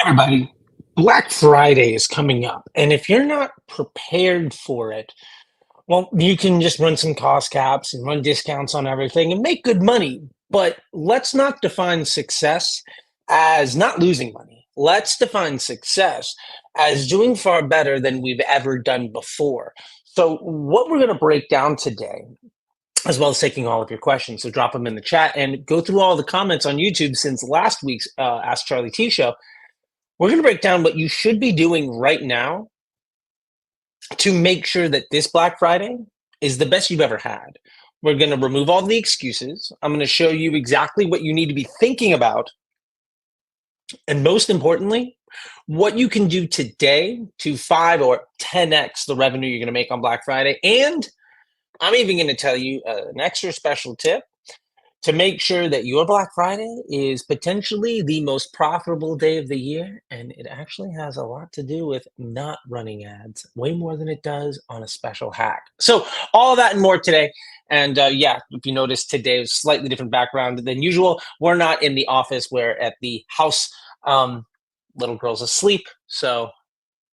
Everybody, Black Friday is coming up, and if you're not prepared for it, well, you can just run some cost caps and run discounts on everything and make good money. But let's not define success as not losing money. Let's define success as doing far better than we've ever done before. So, what we're going to break down today, as well as taking all of your questions, so drop them in the chat and go through all the comments on YouTube since last week's Ask Charlie T show. We're going to break down what you should be doing right now to make sure that this Black Friday is the best you've ever had. We're going to remove all the excuses. I'm going to show you exactly what you need to be thinking about. And most importantly, what you can do today to 5 or 10x the revenue you're going to make on Black Friday. And I'm even going to tell you an extra special tip to make sure that your Black Friday is potentially the most profitable day of the year. And it actually has a lot to do with not running ads, way more than it does on a special hack. So all of that and more today. And yeah, if you notice, today is slightly different background than usual. We're not in the office, we're at the house. Little girl's asleep, so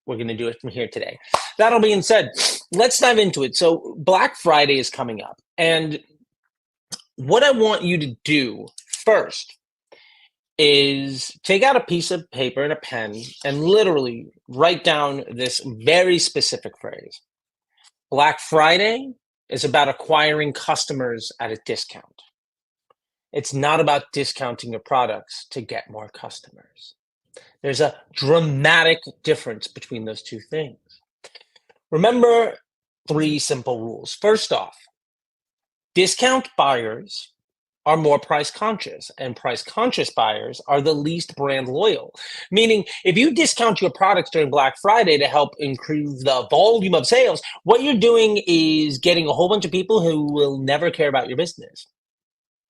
we're going to do it from here today. That being said, let's dive into it. So Black Friday is coming up, and what I want you to do first is take out a piece of paper and a pen and literally write down this very specific phrase. Black Friday is about acquiring customers at a discount. It's not about discounting your products to get more customers. There's a dramatic difference between those two things. Remember 3 simple rules. First off, discount buyers are more price conscious, and price conscious buyers are the least brand loyal. Meaning, if you discount your products during Black Friday to help increase the volume of sales, what you're doing is getting a whole bunch of people who will never care about your business.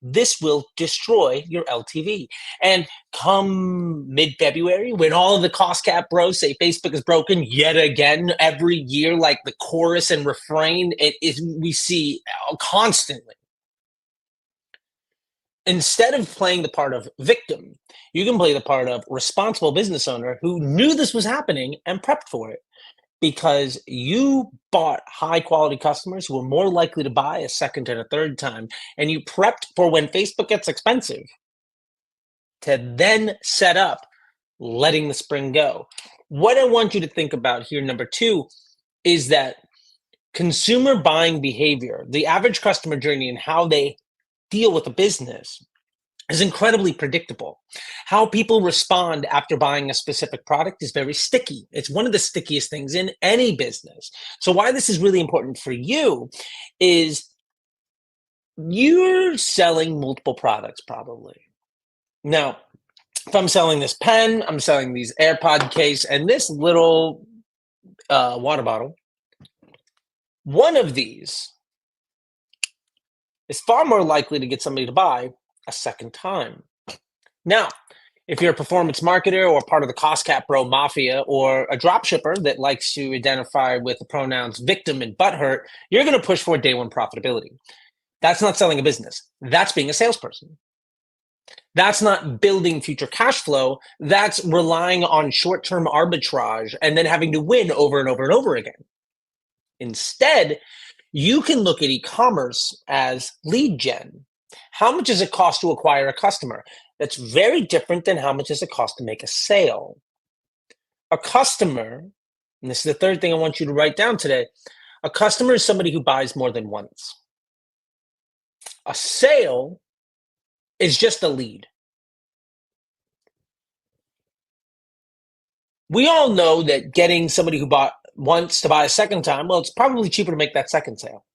This will destroy your LTV. And come mid-February, when all of the cost cap bros say Facebook is broken yet again every year, like the chorus and refrain, we see constantly. Instead of playing the part of victim, you can play the part of responsible business owner who knew this was happening and prepped for it, because you bought high quality customers who were more likely to buy a second and a third time, and you prepped for when Facebook gets expensive to then set up letting the spring go. What I want you to think about here, number 2, is that consumer buying behavior, the average customer journey and how they deal with a business is incredibly predictable. How people respond after buying a specific product is very sticky. It's one of the stickiest things in any business. So why this is really important for you is you're selling multiple products probably. Now, if I'm selling this pen, I'm selling these AirPod case, and this little water bottle, one of these is far more likely to get somebody to buy a second time. Now, if you're a performance marketer or part of the cost cap bro mafia or a drop shipper that likes to identify with the pronouns victim and butthurt, you're going to push for day one profitability. That's not selling a business. That's being a salesperson. That's not building future cash flow. That's relying on short-term arbitrage and then having to win over and over and over again. Instead, you can look at e-commerce as lead gen. How much does it cost to acquire a customer? That's very different than how much does it cost to make a sale. A customer, and this is the third thing I want you to write down today, a customer is somebody who buys more than once. A sale is just a lead. We all know that getting somebody who bought once to buy a second time, well, it's probably cheaper to make that second sale.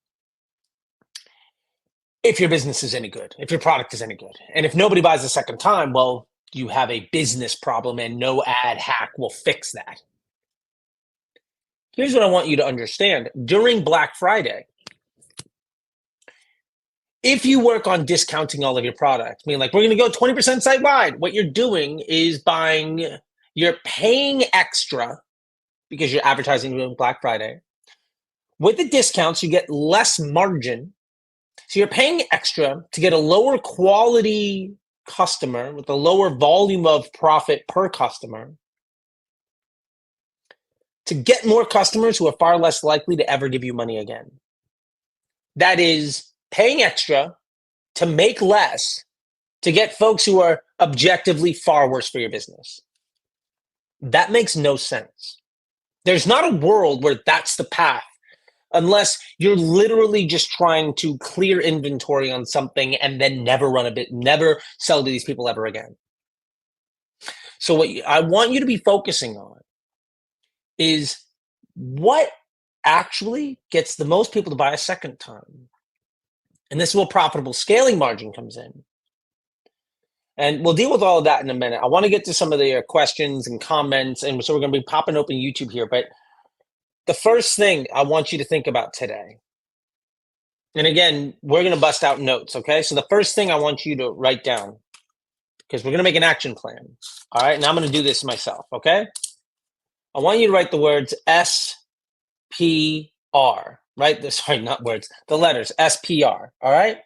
If your business is any good, if your product is any good. And if nobody buys a second time, well, you have a business problem and no ad hack will fix that. Here's what I want you to understand. During Black Friday, if you work on discounting all of your products, meaning like we're going to go 20% site-wide, what you're doing is you're paying extra because you're advertising during Black Friday. With the discounts, you get less margin. So you're paying extra to get a lower quality customer with a lower volume of profit per customer. to get more customers who are far less likely to ever give you money again. That is paying extra to make less to get folks who are objectively far worse for your business. That makes no sense. There's not a world where that's the path, unless you're literally just trying to clear inventory on something and then never sell to these people ever again. So what I want you to be focusing on is what actually gets the most people to buy a second time. And this is where profitable scaling margin comes in. And we'll deal with all of that in a minute. I want to get to some of the questions and comments. And so we're going to be popping open YouTube here. But the first thing I want you to think about today, and again, we're going to bust out notes, okay? So the first thing I want you to write down, because we're going to make an action plan, all right? And I'm going to do this myself, okay? I want you to write the words SPR, right? Sorry, not words, the letters SPR, all right?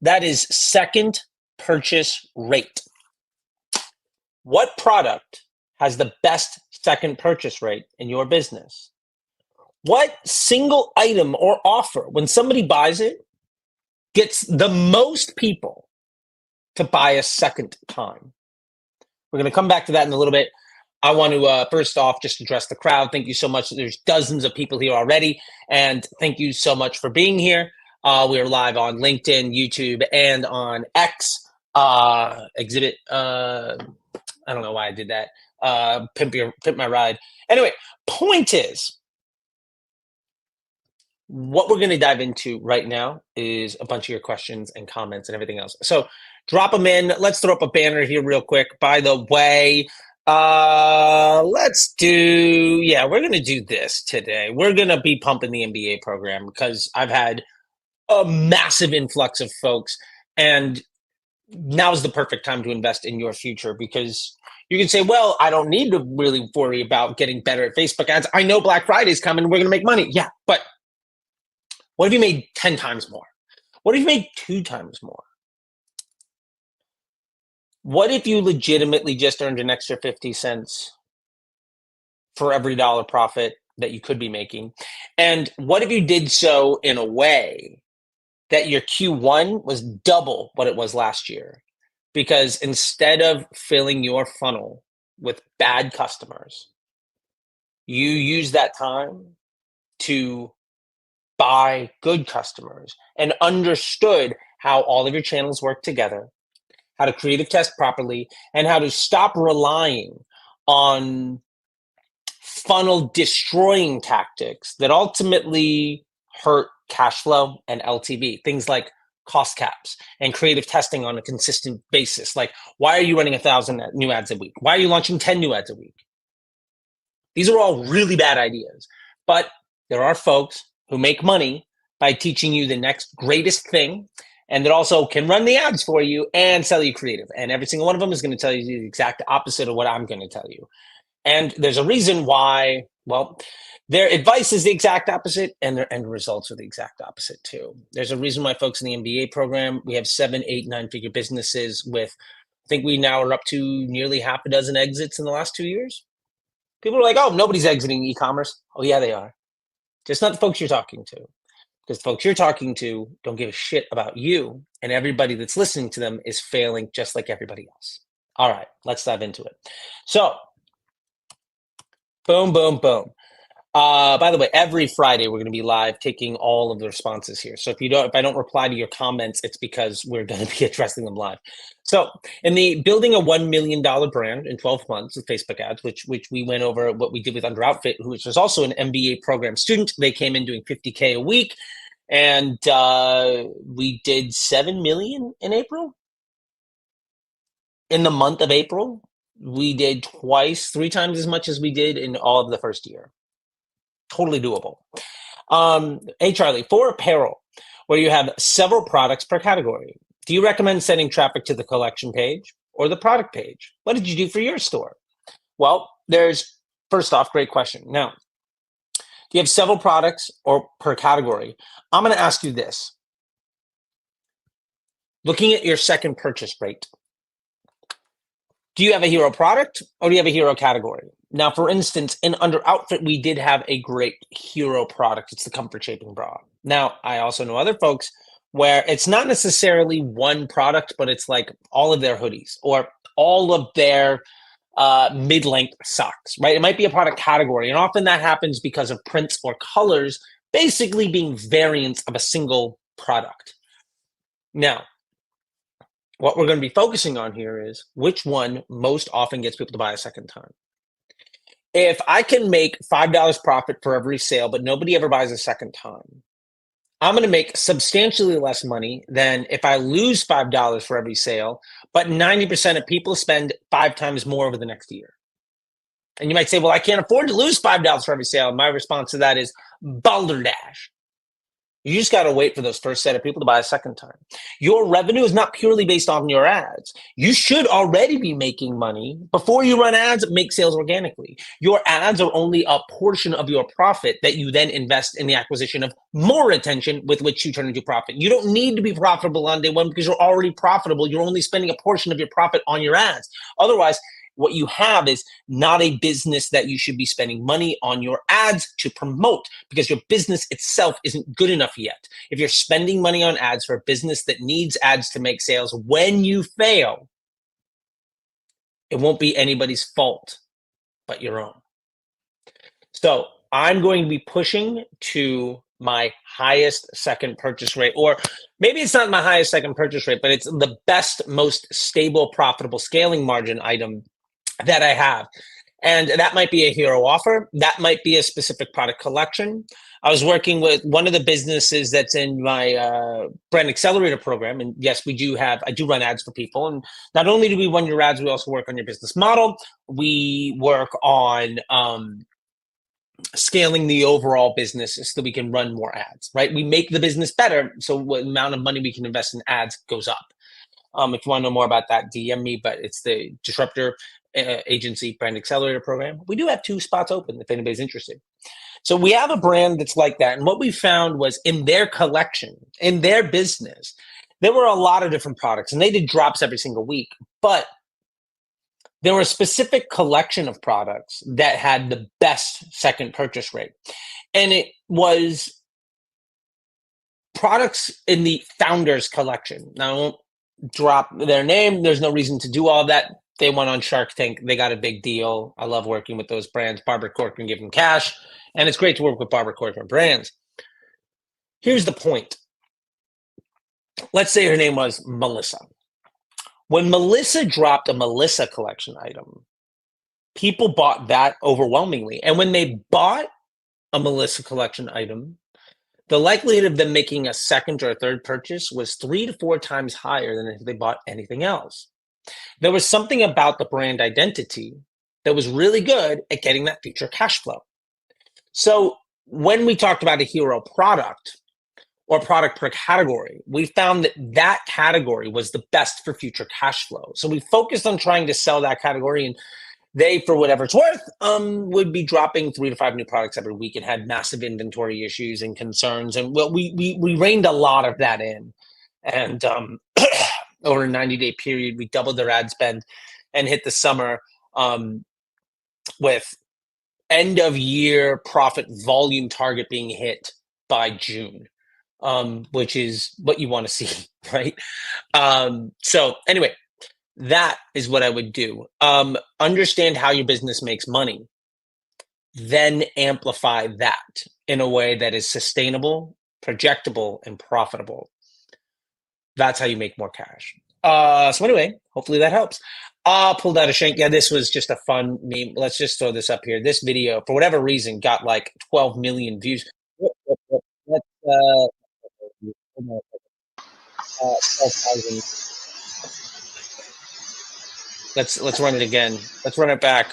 That is second purchase rate. What product has the best second purchase rate in your business? What single item or offer, when somebody buys it, gets the most people to buy a second time? We're going to come back to that in a little bit. I want to first off just address the crowd. Thank you so much. There's dozens of people here already, and thank you so much for being here. We are live on LinkedIn, YouTube, and on X. Exhibit. I don't know why I did that. Pimp my ride. Anyway, point is, what we're going to dive into right now is a bunch of your questions and comments and everything else. So drop them in. Let's throw up a banner here real quick. By the way, we're going to do this today. We're going to be pumping the MBA program because I've had a massive influx of folks, and now's the perfect time to invest in your future, because you can say, well, I don't need to really worry about getting better at Facebook ads. I know Black Friday's coming. We're going to make money. Yeah, but what if you made 10 times more? What if you made 2 times more? What if you legitimately just earned an extra 50 cents for every dollar profit that you could be making? And what if you did so in a way that your Q1 was double what it was last year? Because instead of filling your funnel with bad customers, you use that time to buy good customers and understood how all of your channels work together, how to creative test properly, and how to stop relying on funnel destroying tactics that ultimately hurt cash flow and LTV. Things like cost caps and creative testing on a consistent basis. Like, why are you running 1,000 new ads a week? Why are you launching 10 new ads a week? These are all really bad ideas, but there are folks who make money by teaching you the next greatest thing, and that also can run the ads for you and sell you creative. And every single one of them is going to tell you the exact opposite of what I'm going to tell you. And there's a reason why, well, their advice is the exact opposite and their end results are the exact opposite too. There's a reason why folks in the MBA program, we have 7, 8, 9-figure businesses with, I think we now are up to nearly half a dozen exits in the last 2 years. People are like, oh, nobody's exiting e-commerce. Oh yeah, they are. Just not the folks you're talking to. Because the folks you're talking to don't give a shit about you, and everybody that's listening to them is failing just like everybody else. All right, let's dive into it. So, boom, boom, boom. By the way, every Friday we're going to be live taking all of the responses here. So if I don't reply to your comments, it's because we're going to be addressing them live. So in the building a $1 million brand in 12 months with Facebook ads, which we went over what we did with Under Outfit, which was also an MBA program student. They came in doing $50K a week, and we did 7 million in April. In the month of April, we did 3 times as much as we did in all of the first year. Totally doable. Hey, Charlie, for apparel, where you have several products per category, do you recommend sending traffic to the collection page or the product page? What did you do for your store? Well, first off, great question. Now, if you have several products or per category, I'm going to ask you this. Looking at your second purchase rate, Do you have a hero product or do you have a hero category? Now, for instance, in Under Outfit, we did have a great hero product. It's the comfort shaping bra. Now, I also know other folks where it's not necessarily one product, but it's like all of their hoodies or all of their mid-length socks, right? It might be a product category. And often that happens because of prints or colors basically being variants of a single product. Now, what we're going to be focusing on here is which one most often gets people to buy a second time. If I can make $5 profit for every sale, but nobody ever buys a second time, I'm going to make substantially less money than if I lose $5 for every sale, but 90% of people spend 5 times more over the next year. And you might say, well, I can't afford to lose $5 for every sale. My response to that is balderdash. You just got to wait for those first set of people to buy a second time. Your revenue is not purely based on your ads. You should already be making money before you run ads, make sales organically. Your ads are only a portion of your profit that you then invest in the acquisition of more attention with which you turn into profit. You don't need to be profitable on day one because you're already profitable. You're only spending a portion of your profit on your ads. Otherwise, what you have is not a business that you should be spending money on your ads to promote because your business itself isn't good enough yet. If you're spending money on ads for a business that needs ads to make sales, when you fail, it won't be anybody's fault but your own. So I'm going to be pushing to my highest second purchase rate, or maybe it's not my highest second purchase rate, but it's the best, most stable, profitable scaling margin item that I have. And that might be a hero offer. That might be a specific product collection. I was working with one of the businesses that's in my brand accelerator program. And yes, I do run ads for people. And not only do we run your ads, we also work on your business model. We work on scaling the overall business so that we can run more ads, right? We make the business better. So the amount of money we can invest in ads goes up. If you want to know more about that, DM me, but it's the Disruptor Agency Brand Accelerator Program. We do have 2 spots open if anybody's interested. So we have a brand that's like that. And what we found was in their collection, in their business, there were a lot of different products and they did drops every single week, but there were a specific collection of products that had the best second purchase rate. And it was products in the founders collection. Now, I won't drop their name. There's no reason to do all of that. They went on Shark Tank. They got a big deal. I love working with those brands. Barbara Corcoran give them cash. And it's great to work with Barbara Corcoran brands. Here's the point. Let's say her name was Melissa. When Melissa dropped a Melissa collection item, people bought that overwhelmingly. And when they bought a Melissa collection item, the likelihood of them making a second or a third purchase was 3 to 4 times higher than if they bought anything else. There was something about the brand identity that was really good at getting that future cash flow. So when we talked about a hero product or product per category, we found that that category was the best for future cash flow. So we focused on trying to sell that category, and they, for whatever it's worth, would be dropping 3 to 5 new products every week and had massive inventory issues and concerns. And well, we reined a lot of that in. And over a 90-day period, we doubled their ad spend and hit the summer with end of year profit volume target being hit by June, which is what you want to see, right? So anyway, that is what I would do. Understand how your business makes money, then amplify that in a way that is sustainable, projectable, and profitable. That's how you make more cash. So anyway, hopefully that helps. Pulled out a shank. Yeah, this was just a fun meme. Let's just throw this up here. This video, for whatever reason, got like 12 million views. Let's 12,000. Let's run it again. Let's run it back.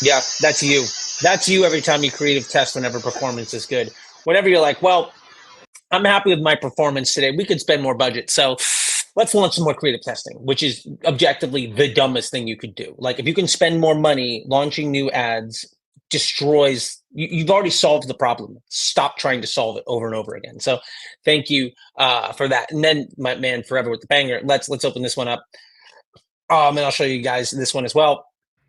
Yeah, that's you. That's you every time you creative test whenever performance is good. Whenever you're like, well, I'm happy with my performance today. We could spend more budget. So let's launch some more creative testing, which is objectively the dumbest thing you could do. Like if you can spend more money launching new ads, destroys, you've already solved the problem. Stop trying to solve it over and over again. So thank you for that. And then my man, forever with the banger. Let's open this one up. And I'll show you guys this one as well.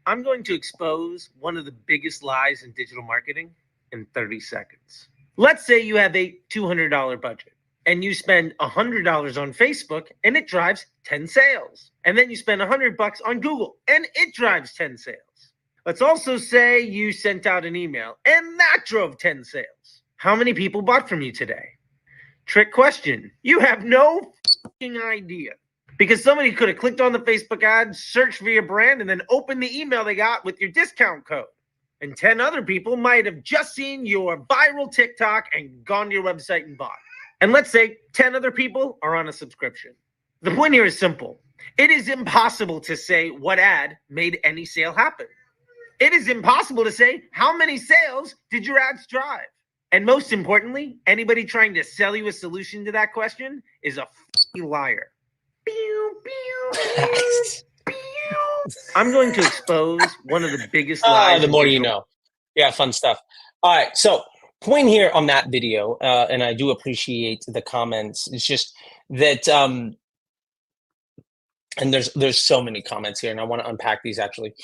I'm going to expose one of the biggest lies in digital marketing in 30 seconds. Let's say you have a $200 budget and you spend $100 on Facebook and it drives 10 sales. And then you spend $100 on Google and it drives 10 sales. Let's also say you sent out an email and that drove 10 sales. How many people bought from you today? Trick question. You have no fucking idea. Because somebody could have clicked on the Facebook ad, searched for your brand, and then opened the email they got with your discount code. And 10 other people might have just seen your viral TikTok and gone to your website and bought. And let's say 10 other people are on a subscription. The point here is simple. It is impossible to say what ad made any sale happen. It is impossible to say how many sales did your ads drive. And most importantly, anybody trying to sell you a solution to that question is a f***ing liar. I'm going to expose one of the biggest lies. The more you know. Yeah, fun stuff. All right, so point here on that video, and I do appreciate the comments. It's just that, and there's so many comments here, and I want to unpack these actually.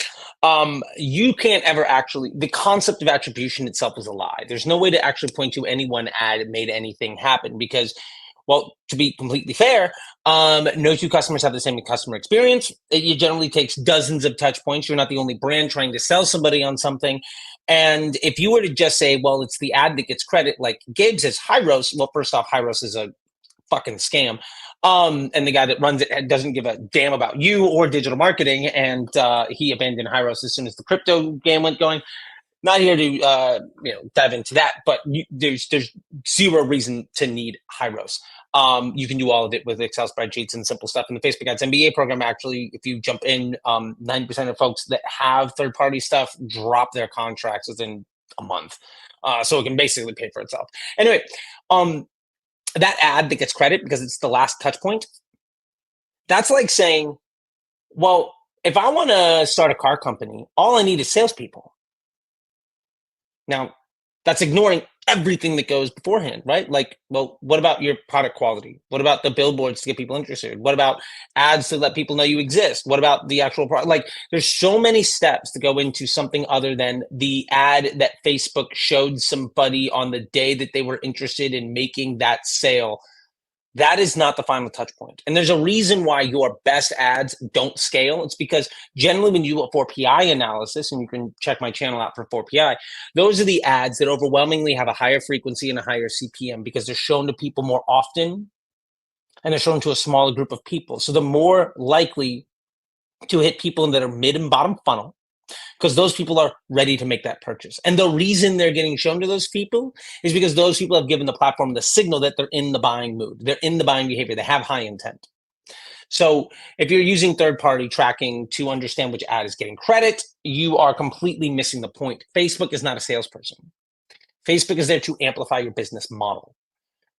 You can't ever actually, the concept of attribution itself is a lie. There's no way to actually point to any one ad that made anything happen because, well, to be completely fair, no two customers have the same customer experience. It generally takes dozens of touch points. You're not the only brand trying to sell somebody on something. And if you were to just say, well, it's the ad that gets credit, like Gabe says, Hyros, well, first off, Hyros is a fucking scam. And the guy that runs it doesn't give a damn about you or digital marketing. And he abandoned Hyros as soon as the crypto game went going. Not here to dive into that, but there's zero reason to need Hyros. You can do all of it with Excel spreadsheets and simple stuff in the Facebook Ads MBA program. Actually, if you jump in, 90% of folks that have third-party stuff drop their contracts within a month. So it can basically pay for itself. Anyway, that ad that gets credit because it's the last touch point, that's like saying, well, if I want to start a car company, all I need is salespeople. Now, that's ignoring everything that goes beforehand, right? Like, well, what about your product quality? What about the billboards to get people interested? What about ads to let people know you exist? What about the actual product? Like, there's so many steps to go into something other than the ad that Facebook showed somebody on the day that they were interested in making that sale. That is not the final touch point. And there's a reason why your best ads don't scale. It's because generally when you do a 4PI analysis, and you can check my channel out for 4PI, those are the ads that overwhelmingly have a higher frequency and a higher CPM because they're shown to people more often and they're shown to a smaller group of people. So they're more likely to hit people that are mid and bottom funnel, because those people are ready to make that purchase. And the reason they're getting shown to those people is because those people have given the platform the signal that they're in the buying mood. They're in the buying behavior. They have high intent. So if you're using third-party tracking to understand which ad is getting credit, you are completely missing the point. Facebook is not a salesperson. Facebook is there to amplify your business model.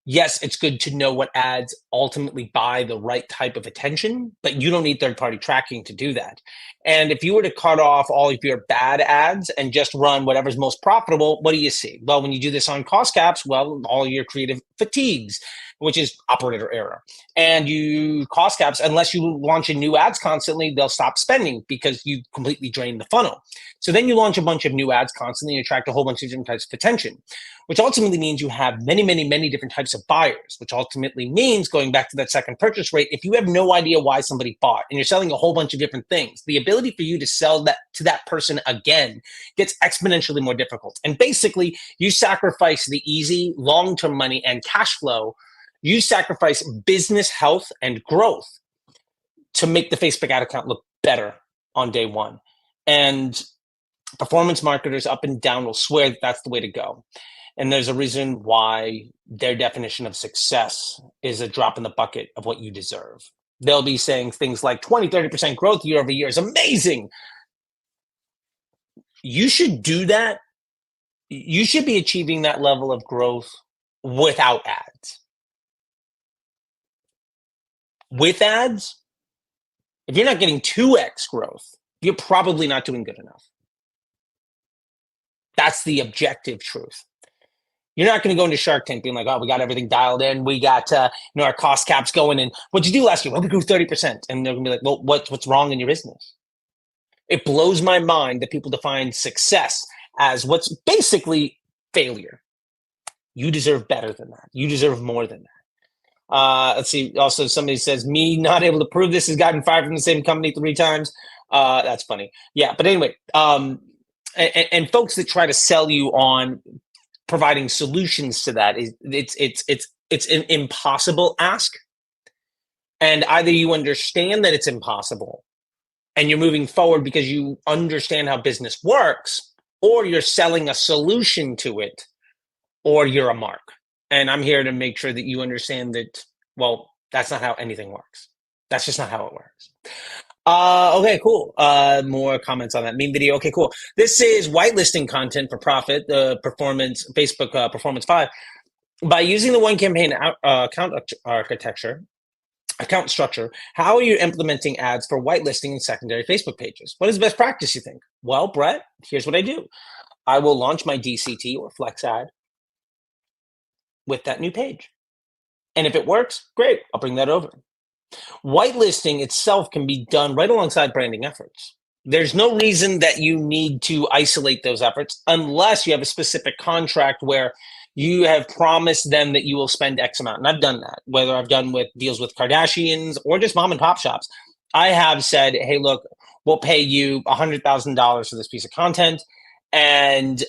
Yes, it's good to know what ads ultimately buy the right type of attention, but you don't need third-party tracking to do that. And if you were to cut off all of your bad ads and just run whatever's most profitable, what do you see? Well, when you do this on cost caps, well, all your creative fatigues, which is operator error. And you cost caps, unless you launch a new ads constantly, they'll stop spending because you completely drain the funnel. So then you launch a bunch of new ads constantly and attract a whole bunch of different types of attention, which ultimately means you have many, many, many different types of buyers, which ultimately means, going back to that second purchase rate, if you have no idea why somebody bought and you're selling a whole bunch of different things, the ability for you to sell that to that person again gets exponentially more difficult. And basically, you sacrifice the easy long-term money and cash flow. You sacrifice business health and growth to make the Facebook ad account look better on day one. And performance marketers up and down will swear that that's the way to go. And there's a reason why their definition of success is a drop in the bucket of what you deserve. They'll be saying things like 20, 30% growth year over year is amazing. You should do that. You should be achieving that level of growth without ads. With ads, if you're not getting 2x growth, you're probably not doing good enough. That's the objective truth. You're not going to go into Shark Tank being like, oh, we got everything dialed in. We got, our cost caps going in. What'd you do last year? Well, we grew 30%. And they're going to be like, well, what's wrong in your business? It blows my mind that people define success as what's basically failure. You deserve better than that. You deserve more than that. Let's see. Also, somebody says, me not able to prove this has gotten fired from the same company 3 times. That's funny. Yeah. But anyway, and folks that try to sell you on providing solutions to that, it's an impossible ask. And either you understand that it's impossible and you're moving forward because you understand how business works, or you're selling a solution to it, or you're a mark. And I'm here to make sure that you understand that, well, that's not how anything works. That's just not how it works. Okay, cool. More comments on that meme video. Okay, cool. This is whitelisting content for profit, the performance, Facebook Performance 5. By using the one campaign account structure, how are you implementing ads for whitelisting and secondary Facebook pages? What is best practice, you think? Well, Brett, here's what I do. I will launch my DCT or Flex ad with that new page. And if it works, great, I'll bring that over. Whitelisting itself can be done right alongside branding efforts. There's no reason that you need to isolate those efforts unless you have a specific contract where you have promised them that you will spend X amount. And I've done that, whether I've done with deals with Kardashians or just mom and pop shops. I have said, hey, look, we'll pay you $100,000 for this piece of content. And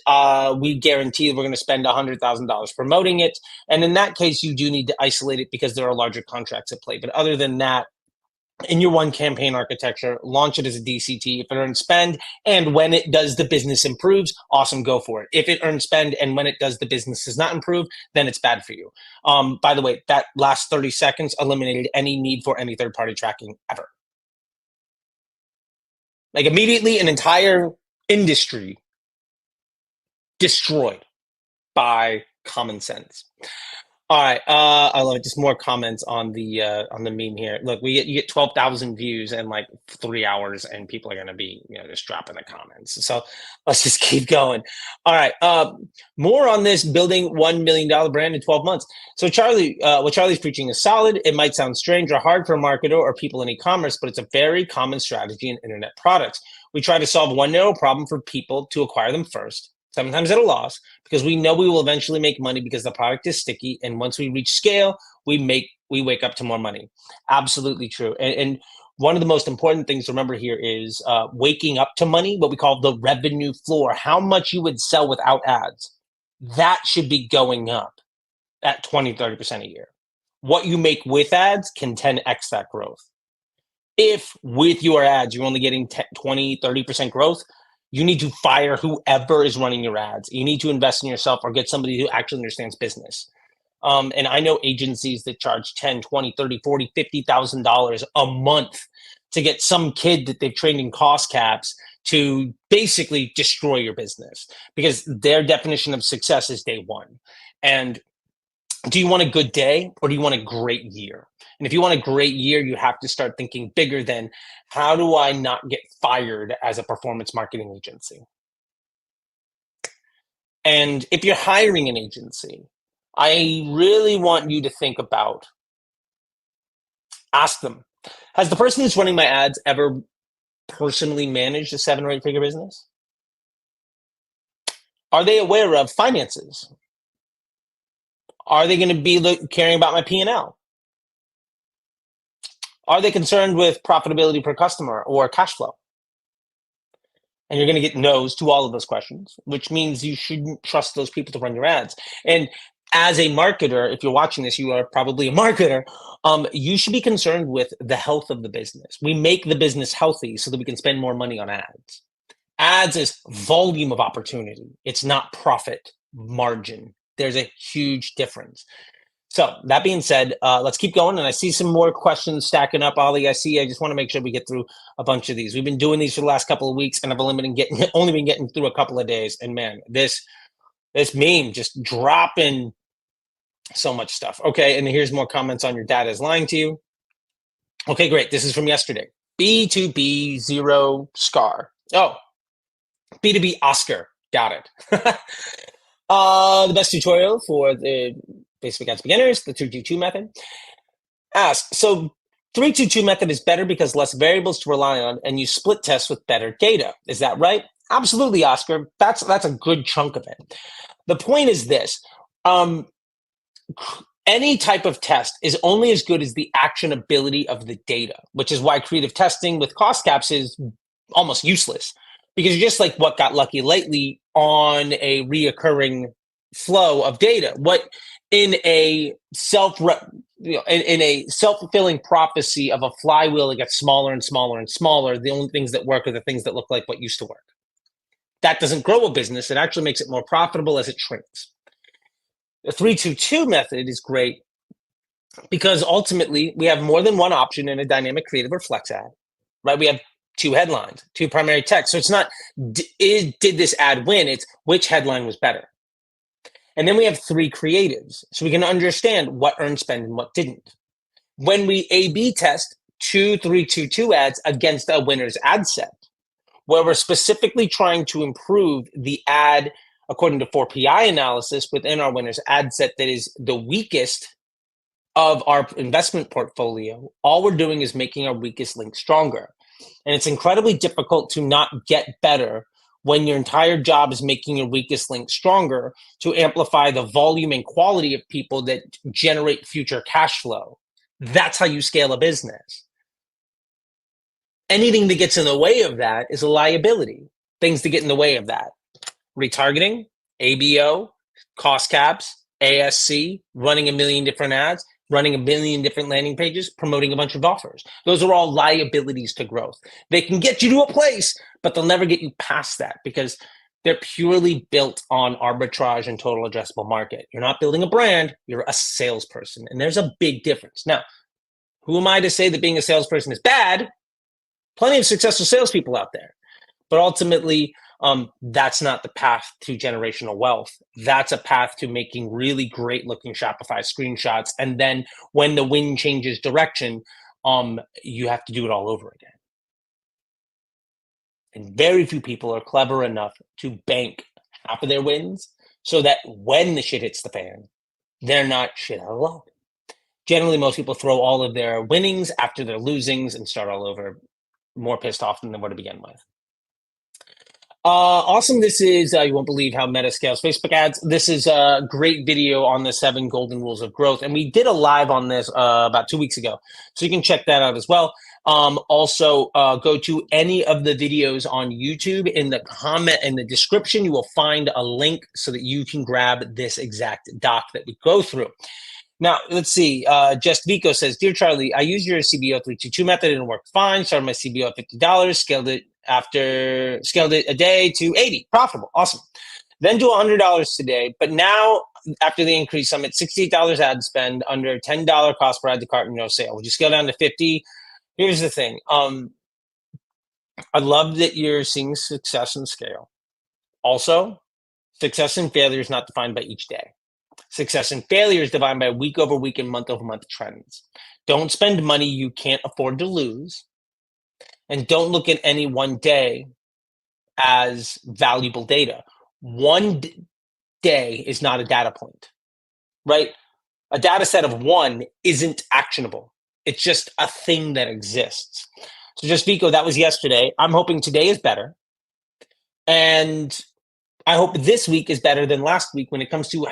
we guarantee we're going to spend $100,000 promoting it. And in that case, you do need to isolate it because there are larger contracts at play. But other than that, in your one campaign architecture, launch it as a DCT. If it earns spend and when it does, the business improves, awesome, go for it. If it earns spend and when it does, the business does not improve, then it's bad for you. By the way, that last 30 seconds eliminated any need for any third-party tracking ever. Like immediately, an entire industry destroyed by common sense. All right, I love it. Just more comments on the meme here. Look, you get 12,000 views in like 3 hours, and people are gonna be just dropping the comments. So let's just keep going. All right, more on this building $1 million brand in 12 months. So Charley, what Charley's preaching is solid. It might sound strange or hard for a marketer or people in e-commerce, but it's a very common strategy in internet products. We try to solve one narrow problem for people to acquire them first, sometimes at a loss, because we know we will eventually make money because the product is sticky. And once we reach scale, we wake up to more money. Absolutely true. And one of the most important things to remember here is waking up to money, what we call the revenue floor, how much you would sell without ads. That should be going up at 20, 30% a year. What you make with ads can 10x that growth. If with your ads, you're only getting 20, 30% growth, you need to fire whoever is running your ads. You need to invest in yourself or get somebody who actually understands business. And I know agencies that charge 10, 20, 30, 40, $50,000 a month to get some kid that they've trained in cost caps to basically destroy your business because their definition of success is day one. And do you want a good day or do you want a great year? And if you want a great year, you have to start thinking bigger than how do I not get fired as a performance marketing agency? And if you're hiring an agency, I really want you to think about, ask them, has the person who's running my ads ever personally managed a 7 or 8 figure business? Are they aware of finances? Are they going to be caring about my P&L? Are they concerned with profitability per customer or cash flow? And you're going to get no's to all of those questions, which means you shouldn't trust those people to run your ads. And as a marketer, if you're watching this, you are probably a marketer. You should be concerned with the health of the business. We make the business healthy so that we can spend more money on ads. Ads is volume of opportunity. It's not profit margin. There's a huge difference. So that being said, let's keep going. And I see some more questions stacking up, Ollie. I just want to make sure we get through a bunch of these. We've been doing these for the last couple of weeks, and I've only been getting through a couple of days. And man, this meme just dropping so much stuff. Okay, and here's more comments on your data is lying to you. Okay, great. This is from yesterday. B2B 0 scar. Oh, B2B Oscar. Got it. The best tutorial for the Facebook Ads beginners, the 322 method. Ask, so 322 method is better because less variables to rely on and you split tests with better data. Is that right? Absolutely, Oscar. That's a good chunk of it. The point is this. Any type of test is only as good as the actionability of the data, which is why creative testing with cost caps is almost useless, because you're just like what got lucky lately on a reoccurring flow of data. What in a in a self-fulfilling prophecy of a flywheel that gets smaller and smaller and smaller, the only things that work are the things that look like what used to work. That doesn't grow a business. It actually makes it more profitable as it shrinks. The 322 method is great because ultimately we have more than one option in a dynamic creative or flex ad, right? We have two headlines, two primary text. So it's not, did this ad win? It's which headline was better. And then we have three creatives. So we can understand what earned spend and what didn't. When we A/B test 2-3-2-2 ads against a winner's ad set, where we're specifically trying to improve the ad according to 4PI analysis within our winner's ad set that is the weakest of our investment portfolio, all we're doing is making our weakest link stronger. And it's incredibly difficult to not get better when your entire job is making your weakest link stronger to amplify the volume and quality of people that generate future cash flow. That's how you scale a business. Anything that gets in the way of that is a liability. Things that get in the way of that: retargeting, ABO, cost caps, ASC, running a million different ads, running a million different landing pages, promoting a bunch of offers. Those are all liabilities to growth. They can get you to a place, but they'll never get you past that because they're purely built on arbitrage and total addressable market. You're not building a brand, you're a salesperson. And there's a big difference. Now, who am I to say that being a salesperson is bad? Plenty of successful salespeople out there. But ultimately, that's not the path to generational wealth. That's a path to making really great looking Shopify screenshots. And then when the wind changes direction, you have to do it all over again. And very few people are clever enough to bank half of their wins so that when the shit hits the fan, they're not shit out of luck. Generally, most people throw all of their winnings after their losings and start all over, more pissed off than they were to begin with. Awesome. This is, you won't believe how Meta scales Facebook ads. This is a great video on the 7 golden rules of growth. And we did a live on this about 2 weeks ago. So you can check that out as well. Also, go to any of the videos on YouTube. In the comment, in the description, you will find a link so that you can grab this exact doc that we go through. Now, let's see. Just Vico says, Dear Charlie, I used your CBO 322 method and it worked fine. Started my CBO at $50, scaled it a day to 80, profitable, awesome. Then to $100 today, but now after the increase, I'm at $68 ad spend, under $10 cost per add to cart, and no sale. Would you scale down to 50? Here's the thing. I love that you're seeing success and scale. Also, success and failure is not defined by each day. Success and failure is defined by week over week and month over month trends. Don't spend money you can't afford to lose. And don't look at any one day as valuable data. One day is not a data point, right? A data set of one isn't actionable. It's just a thing that exists. So just Vico, that was yesterday. I'm hoping today is better. And I hope this week is better than last week when it comes to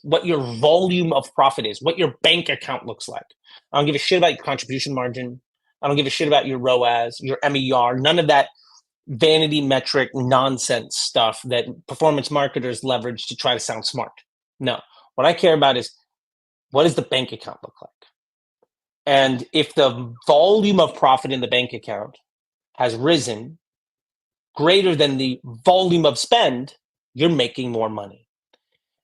what your volume of profit is, what your bank account looks like. I don't give a shit about your contribution margin. I don't give a shit about your ROAS, your MER, none of that vanity metric nonsense stuff that performance marketers leverage to try to sound smart. No, what I care about is, what does the bank account look like? And if the volume of profit in the bank account has risen greater than the volume of spend, you're making more money.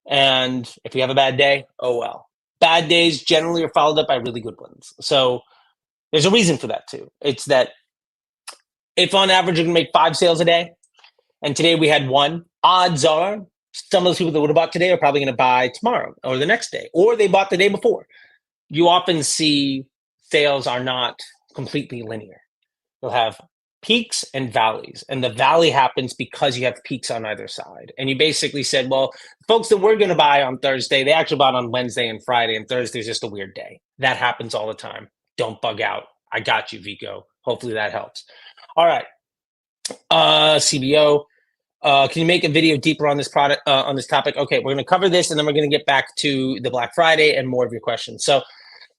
And if you have a bad day, oh well. Bad days generally are followed up by really good ones. So there's a reason for that too. It's that if on average you're gonna make 5 sales a day, and today we had 1, odds are some of those people that would have bought today are probably gonna buy tomorrow or the next day, or they bought the day before. You often see sales are not completely linear. You'll have peaks and valleys. And the valley happens because you have peaks on either side. And you basically said, well, folks that we're going to buy on Thursday, they actually bought on Wednesday and Friday, and Thursday's just a weird day. That happens all the time. Don't bug out. I got you, Vico. Hopefully that helps. All right. CBO. Can you make a video deeper on this product, on this topic? Okay, we're going to cover this, and then we're going to get back to the Black Friday and more of your questions. So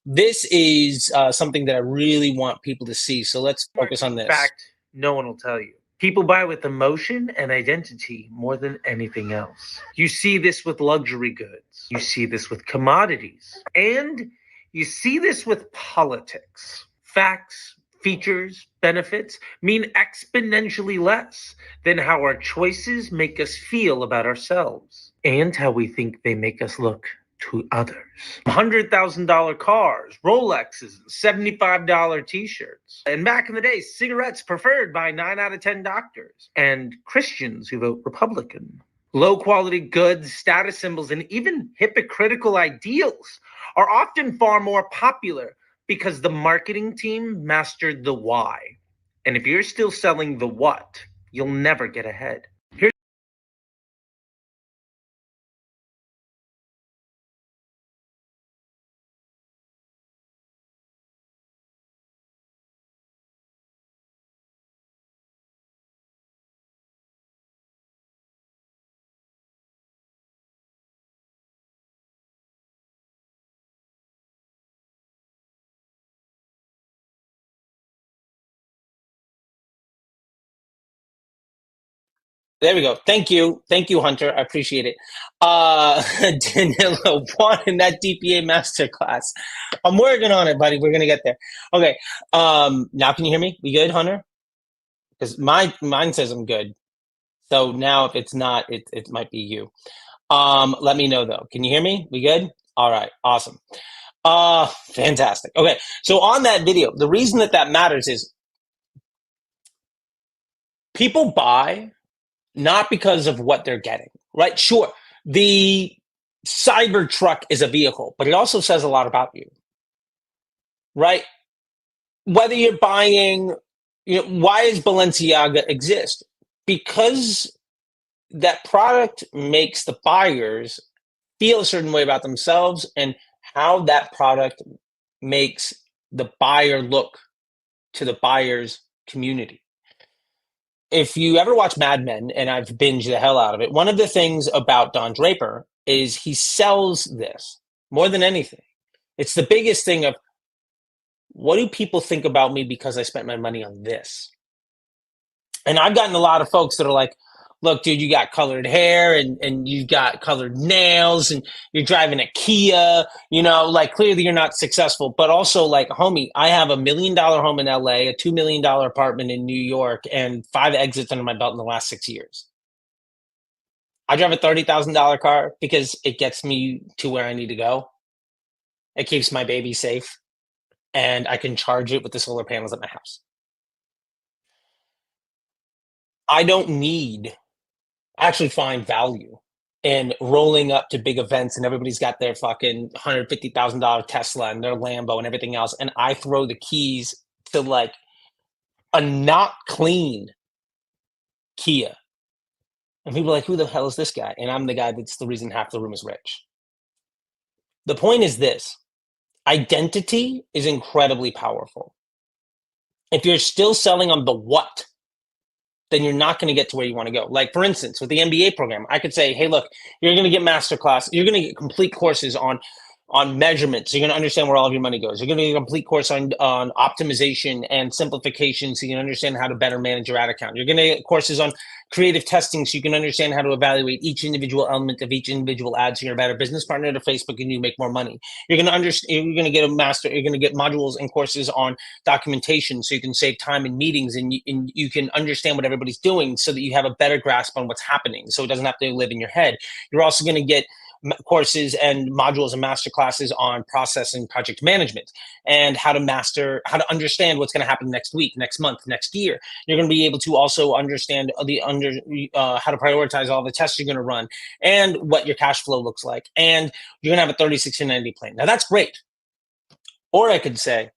this is something that I really want people to see. So let's focus on this. In fact, no one will tell you. People buy with emotion and identity more than anything else. You see this with luxury goods. You see this with commodities. And you see this with politics. Facts, features, benefits mean exponentially less than how our choices make us feel about ourselves and how we think they make us look to others. $100,000 cars, Rolexes, $75 t-shirts. And back in the day, cigarettes preferred by 9 out of 10 doctors and Christians who vote Republican. Low quality goods, status symbols, and even hypocritical ideals are often far more popular because the marketing team mastered the why. And if you're still selling the what, you'll never get ahead. There we go. Thank you. Thank you, Hunter. I appreciate it. Danilo wanted that DPA masterclass. I'm working on it, buddy. We're going to get there. Okay. Now can you hear me? We good, Hunter? Because mine says I'm good. So now if it's not, it might be you. Let me know though. Can you hear me? We good? All right. Awesome. Fantastic. Okay. So on that video, the reason that matters is people buy not because of what they're getting, right? Sure, the Cybertruck is a vehicle, but it also says a lot about you, right? Whether you're buying, why does Balenciaga exist? Because that product makes the buyers feel a certain way about themselves and how that product makes the buyer look to the buyer's community. If you ever watch Mad Men, and I've binged the hell out of it, one of the things about Don Draper is he sells this more than anything. It's the biggest thing of, what do people think about me because I spent my money on this? And I've gotten a lot of folks that are like, look, dude, you got colored hair and you've got colored nails and you're driving a Kia, like clearly you're not successful. But also like, homie, I have $1 million home in LA, a $2 million apartment in New York, and 5 exits under my belt in the last 6 years. I drive a $30,000 car because it gets me to where I need to go. It keeps my baby safe, and I can charge it with the solar panels at my house. I don't need actually find value in rolling up to big events and everybody's got their fucking $150,000 Tesla and their Lambo and everything else. And I throw the keys to like a not clean Kia. And people are like, who the hell is this guy? And I'm the guy that's the reason half the room is rich. The point is this: identity is incredibly powerful. If you're still selling on the what, then you're not going to get to where you want to go. Like, for instance, with the MBA program, I could say, hey, look, you're going to get masterclass. You're going to get complete courses on measurements. You're going to understand where all of your money goes. You're going to get a complete course on optimization and simplification so you can understand how to better manage your ad account. You're going to get courses on creative testing so you can understand how to evaluate each individual element of each individual ad so you're a better business partner to Facebook and you make more money. You're going to understand, you're going to get you're going to get modules and courses on documentation so you can save time in meetings and you can understand what everybody's doing so that you have a better grasp on what's happening so it doesn't have to live in your head. You're also going to get courses and modules and master classes on process and project management and how to understand what's going to happen next week, next month, next year. You're going to be able to also understand how to prioritize all the tests you're going to run and what your cash flow looks like. And you're going to have a 30, 60, 90 plan. Now that's great. Or I could say,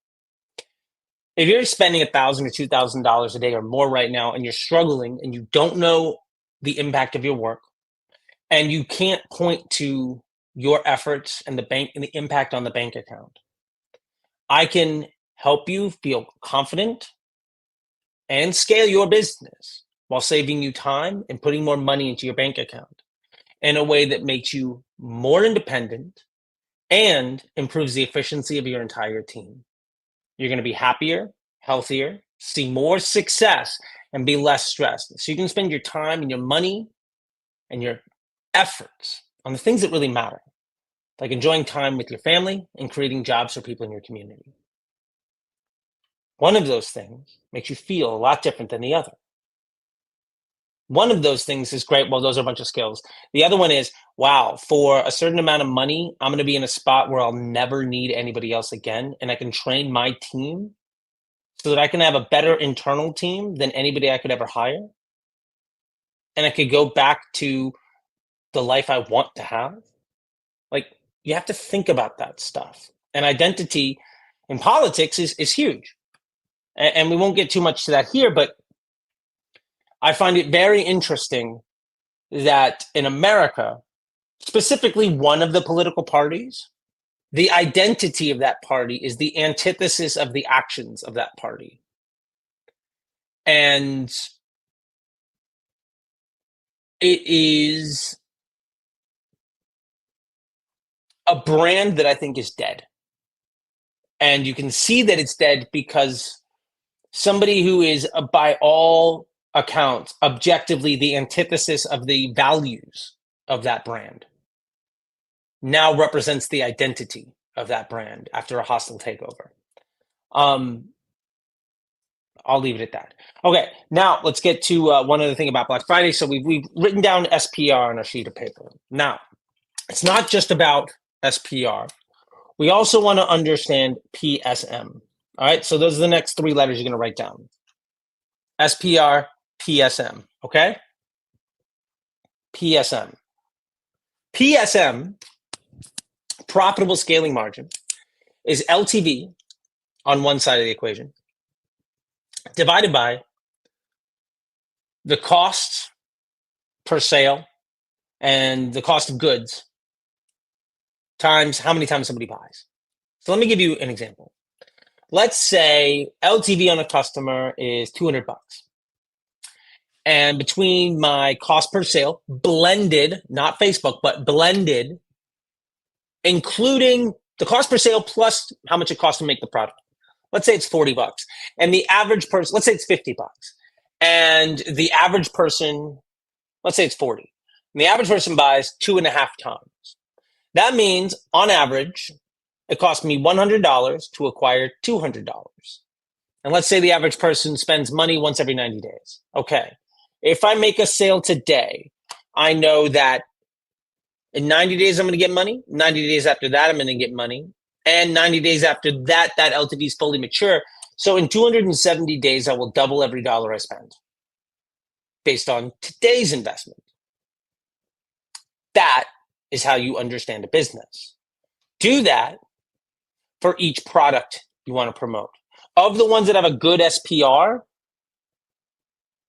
If you're spending $1,000 or $2,000 a day or more right now, and you're struggling and you don't know the impact of your work, and you can't point to your efforts and the bank and the impact on the bank account, I can help you feel confident and scale your business while saving you time and putting more money into your bank account in a way that makes you more independent and improves the efficiency of your entire team. You're going to be happier, healthier, see more success, and be less stressed. So you can spend your time and your money and your efforts on the things that really matter, like enjoying time with your family and creating jobs for people in your community. One of those things makes you feel a lot different than the other. One of those things is great. Well, those are a bunch of skills. The other one is, wow, for a certain amount of money, I'm going to be in a spot where I'll never need anybody else again. And I can train my team so that I can have a better internal team than anybody I could ever hire. And I could go back to the life I want to have. Like, you have to think about that stuff. And identity in politics is huge. And we won't get too much to that here, but I find it very interesting that in America, specifically one of the political parties, the identity of that party is the antithesis of the actions of that party. And it is a brand that I think is dead. And you can see that it's dead because somebody who is, by all accounts, objectively the antithesis of the values of that brand now represents the identity of that brand after a hostile takeover. I'll leave it at that. Okay, now let's get to one other thing about Black Friday. So we've written down SPR on a sheet of paper. Now, it's not just about SPR. We also want to understand PSM. All right, so those are the next three letters you're going to write down. SPR, PSM, okay? PSM. PSM, profitable scaling margin, is LTV on one side of the equation divided by the cost per sale and the cost of goods times how many times somebody buys. So let me give you an example. Let's say LTV on a customer is $200. And between my cost per sale, blended, not Facebook, but blended, including the cost per sale plus how much it costs to make the product. Let's say it's $40. And the average person, let's say it's $50. And the average person, let's say it's 40. And the average person buys 2.5 times. That means on average, it costs me $100 to acquire $200. And let's say the average person spends money once every 90 days. Okay. If I make a sale today, I know that in 90 days, I'm going to get money. 90 days after that, I'm going to get money. And 90 days after that, that LTV is fully mature. So in 270 days, I will double every dollar I spend based on today's investment. That is how you understand a business. Do that for each product you want to promote. Of the ones that have a good SPR,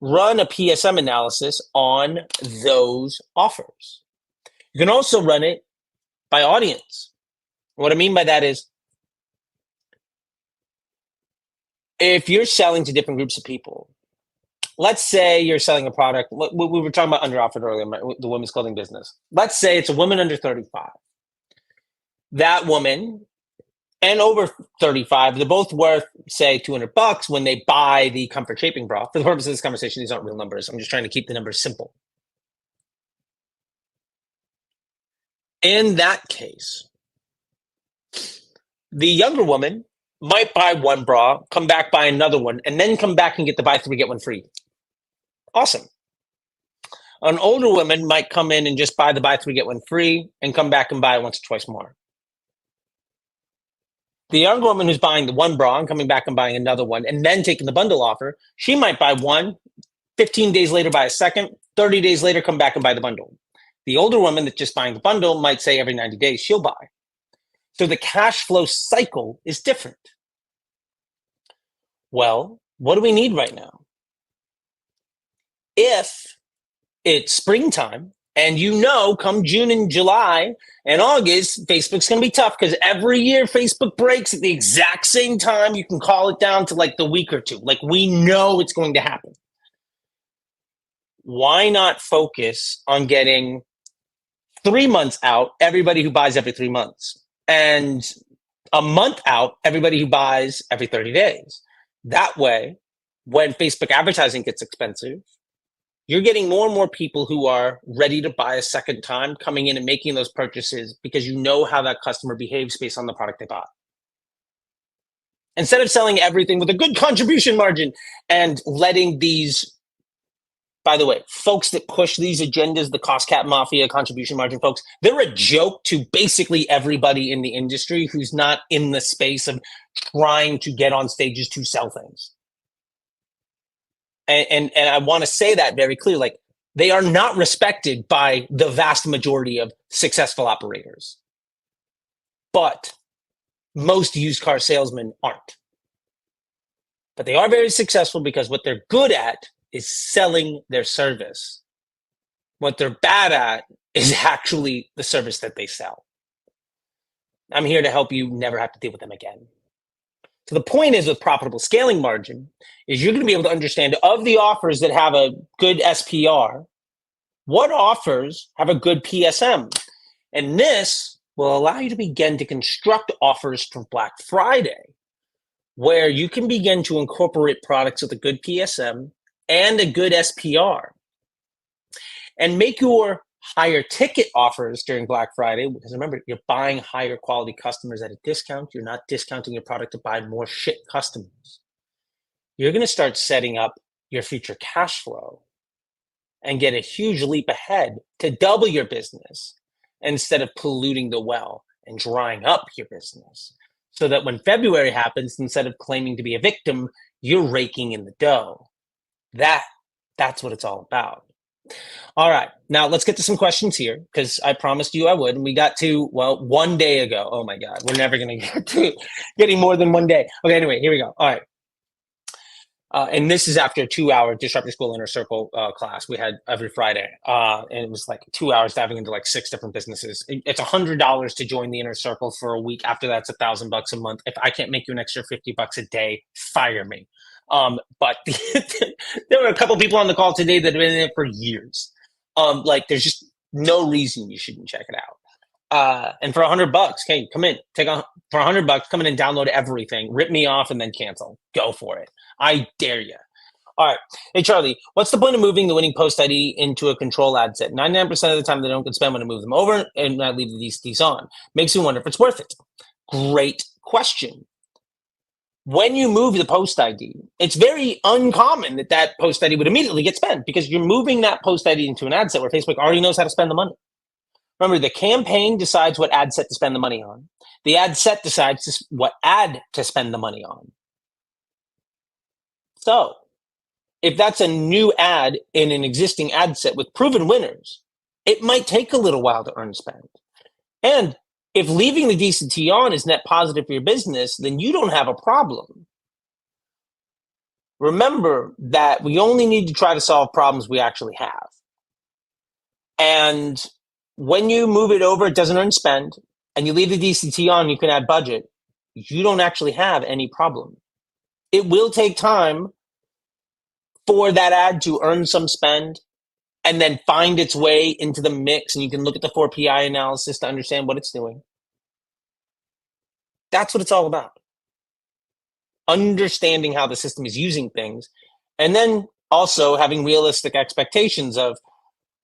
run a PSM analysis on those offers. You can also run it by audience. What I mean by that is, if you're selling to different groups of people, let's say you're selling a product. We were talking about under offered earlier, the women's clothing business. Let's say it's a woman under 35. That woman and over 35, they're both worth, say, $200 when they buy the comfort shaping bra. For the purpose of this conversation, these aren't real numbers. I'm just trying to keep the numbers simple. In that case, the younger woman might buy one bra, come back, buy another one, and then come back and get the buy three, get one free. Awesome. An older woman might come in and just buy the buy three, get one free, and come back and buy it once or twice more. The young woman who's buying the one bra and coming back and buying another one and then taking the bundle offer, she might buy one, 15 days later buy a second, 30 days later come back and buy the bundle. The older woman that's just buying the bundle might say every 90 days she'll buy. So the cash flow cycle is different. Well, what do we need right now? If it's springtime and come June and July and August, Facebook's going to be tough because every year Facebook breaks at the exact same time. You can call it down to like the week or two. Like we know it's going to happen. Why not focus on getting 3 months out everybody who buys every 3 months and a month out everybody who buys every 30 days? That way, when Facebook advertising gets expensive, you're getting more and more people who are ready to buy a second time coming in and making those purchases because you know how that customer behaves based on the product they bought. Instead of selling everything with a good contribution margin and letting these, by the way, folks that push these agendas, the cost cap mafia, contribution margin folks, they're a joke to basically everybody in the industry who's not in the space of trying to get on stages to sell things. And I want to say that very clearly, like they are not respected by the vast majority of successful operators. But most used car salesmen aren't. But they are very successful because what they're good at is selling their service. What they're bad at is actually the service that they sell. I'm here to help you never have to deal with them again. So the point is with profitable scaling margin is you're going to be able to understand of the offers that have a good SPR, what offers have a good PSM. And this will allow you to begin to construct offers for Black Friday, where you can begin to incorporate products with a good PSM and a good SPR and make your higher ticket offers during Black Friday, because remember, you're buying higher quality customers at a discount. You're not discounting your product to buy more shit customers. You're going to start setting up your future cash flow and get a huge leap ahead to double your business instead of polluting the well and drying up your business. So that when February happens, instead of claiming to be a victim, you're raking in the dough. That's what it's all about. All right, now let's get to some questions here because I promised you I would. And we got to, well, 1 day ago. Oh my God, we're never going to get to getting more than 1 day. Okay, anyway, here we go. All right. And this is after a 2-hour Disrupt Your School Inner Circle class we had every Friday. And it was like 2 hours diving into like 6 different businesses. It's $100 to join the Inner Circle for a week. After that's $1,000 a month. If I can't make you an extra $50 a day, fire me. But there were a couple people on the call today that have been in it for years. Like there's just no reason you shouldn't check it out. And for $100, okay, come in, for $100, come in and download everything, rip me off, and then cancel. Go for it. I dare you. All right. Hey, Charlie, what's the point of moving the winning post ID into a control ad set? 99% of the time they don't get spent when I move them over and I leave the DCTs on. Makes me wonder if it's worth it. Great question. When you move the post ID, it's very uncommon that post ID would immediately get spent because you're moving that post ID into an ad set where Facebook already knows how to spend the money. Remember, the campaign decides what ad set to spend the money on. The ad set decides what ad to spend the money on. So if that's a new ad in an existing ad set with proven winners, it might take a little while to earn spend. And if leaving the DCT on is net positive for your business, then you don't have a problem. Remember that we only need to try to solve problems we actually have. And when you move it over, it doesn't earn spend, and you leave the DCT on, you can add budget. You don't actually have any problem. It will take time for that ad to earn some spend and then find its way into the mix, and you can look at the 4PI analysis to understand what it's doing. That's what it's all about. Understanding how the system is using things, and then also having realistic expectations of,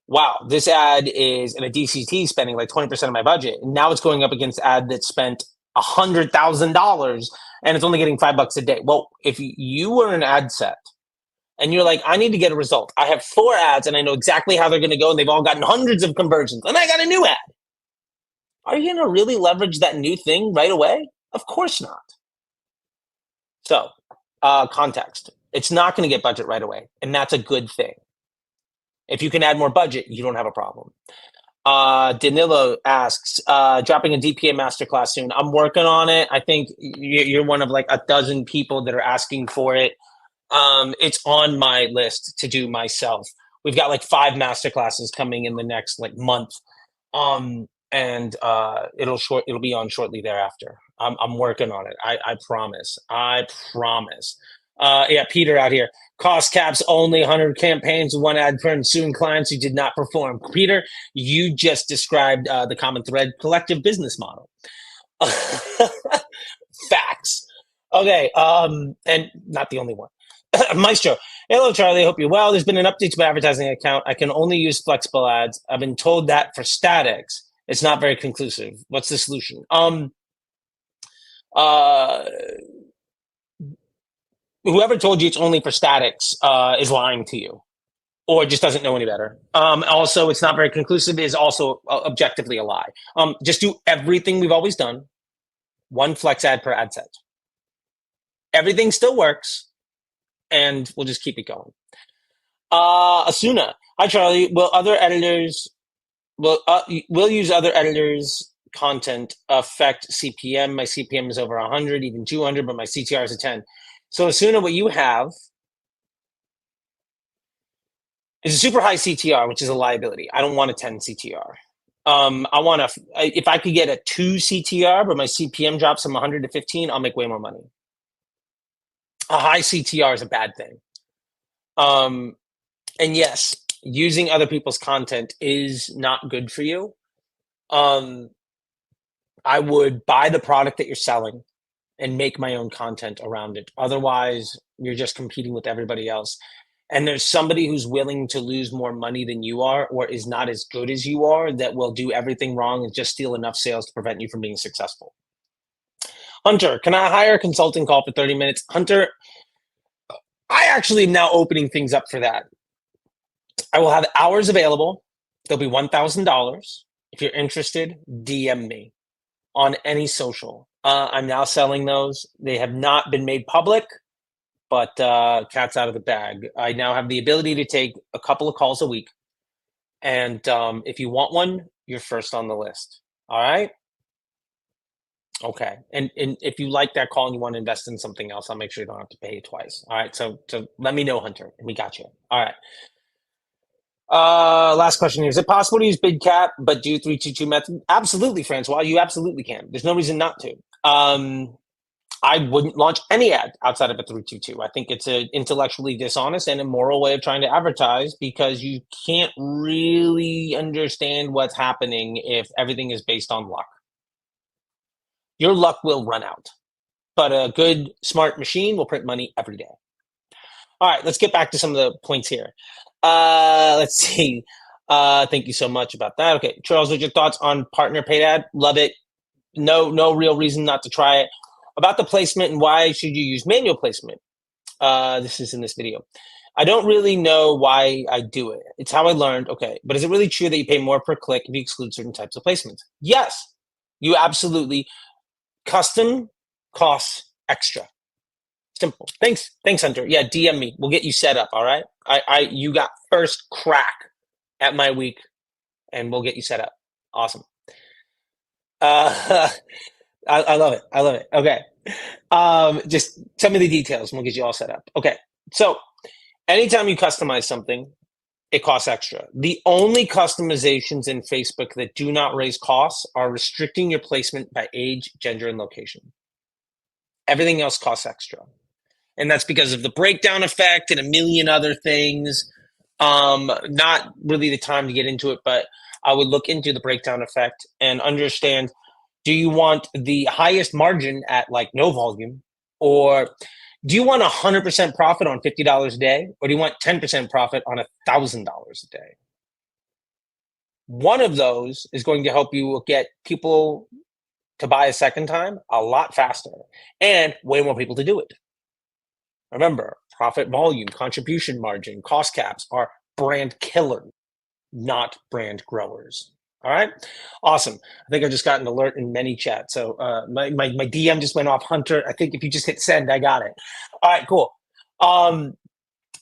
wow, this ad is in a DCT spending like 20% of my budget. And now it's going up against ad that spent $100,000 and it's only getting $5 a day. Well, if you were an ad set and you're like, I need to get a result. I have 4 ads and I know exactly how they're going to go and they've all gotten hundreds of conversions and I got a new ad. Are you going to really leverage that new thing right away? Of course not. So, context. It's not going to get budget right away, and that's a good thing. If you can add more budget, you don't have a problem. Danilo asks, dropping a DPA masterclass soon. I'm working on it. I think you're one of like a dozen people that are asking for it. It's on my list to do myself. We've got like 5 masterclasses coming in the next like month. And it'll be on shortly thereafter. I'm working on it. I promise. I promise. Yeah, Peter out here. Cost caps only 100 campaigns with one ad per and suing clients who did not perform. Peter, you just described the common thread collective business model. Facts. Okay, and not the only one. Maestro, hello Charlie. Hope you're well. There's been an update to my advertising account. I can only use flexible ads. I've been told that for statics, it's not very conclusive. What's the solution? Uh, Whoever told you it's only for statics is lying to you, or just doesn't know any better. Also, it's not very conclusive is also objectively a lie. Just do everything we've always done. 1 flex ad per ad set. Everything still works, and we'll just keep it going. Asuna, hi Charlie. Will use other editors' content affect CPM? My CPM is over 100, even 200, but my CTR is a 10. So Asuna, what you have is a super high CTR, which is a liability. I don't want a 10 CTR. If I could get a 2 CTR, but my CPM drops from 100 to 15, I'll make way more money. A high CTR is a bad thing. And yes, using other people's content is not good for you. I would buy the product that you're selling and make my own content around it. Otherwise, you're just competing with everybody else. And there's somebody who's willing to lose more money than you are, or is not as good as you are, that will do everything wrong and just steal enough sales to prevent you from being successful. Hunter, can I hire a consulting call for 30 minutes? Hunter, I actually am now opening things up for that. I will have hours available. They'll be $1,000. If you're interested, DM me on any social. I'm now selling those. They have not been made public, but cat's out of the bag. I now have the ability to take a couple of calls a week. And if you want one, you're first on the list. All right? Okay. And if you like that call and you want to invest in something else, I'll make sure you don't have to pay it twice. All right. So let me know, Hunter, and we got you. All right. Last question here. Is it possible to use big cap but do 322 method? Absolutely, Francois. You absolutely can. There's no reason not to. I wouldn't launch any ad outside of a 322. I think it's an intellectually dishonest and immoral way of trying to advertise, because you can't really understand what's happening if everything is based on luck. Your luck will run out, but a good, smart machine will print money every day. All right, let's get back to some of the points here. Let's see. Thank you so much about that. Okay, Charles, what's your thoughts on partner paid ad? Love it. No real reason not to try it. About the placement and why should you use manual placement? This is in this video. I don't really know why I do it. It's how I learned. Okay, but is it really true that you pay more per click if you exclude certain types of placements? Yes, you absolutely. Custom costs extra. Simple. Thanks, Hunter. Yeah, DM me. We'll get you set up. All right. You got first crack at my week, and we'll get you set up. Awesome. I love it. I love it. Okay. Just tell me the details, and we'll get you all set up. Okay. So, anytime you customize something, it costs extra. The only customizations in Facebook that do not raise costs are restricting your placement by age, gender, and location. Everything else costs extra. And that's because of the breakdown effect and a million other things. Not really the time to get into it, but I would look into the breakdown effect and understand, do you want the highest margin at like no volume, or do you want 100% profit on $50 a day, or do you want 10% profit on $1,000 a day? One of those is going to help you get people to buy a second time a lot faster, and way more people to do it. Remember, profit volume, contribution margin, cost caps are brand killers, not brand growers. All right. Awesome. I think I just got an alert in many chats. So my DM just went off, Hunter. I think if you just hit send, I got it. All right, cool.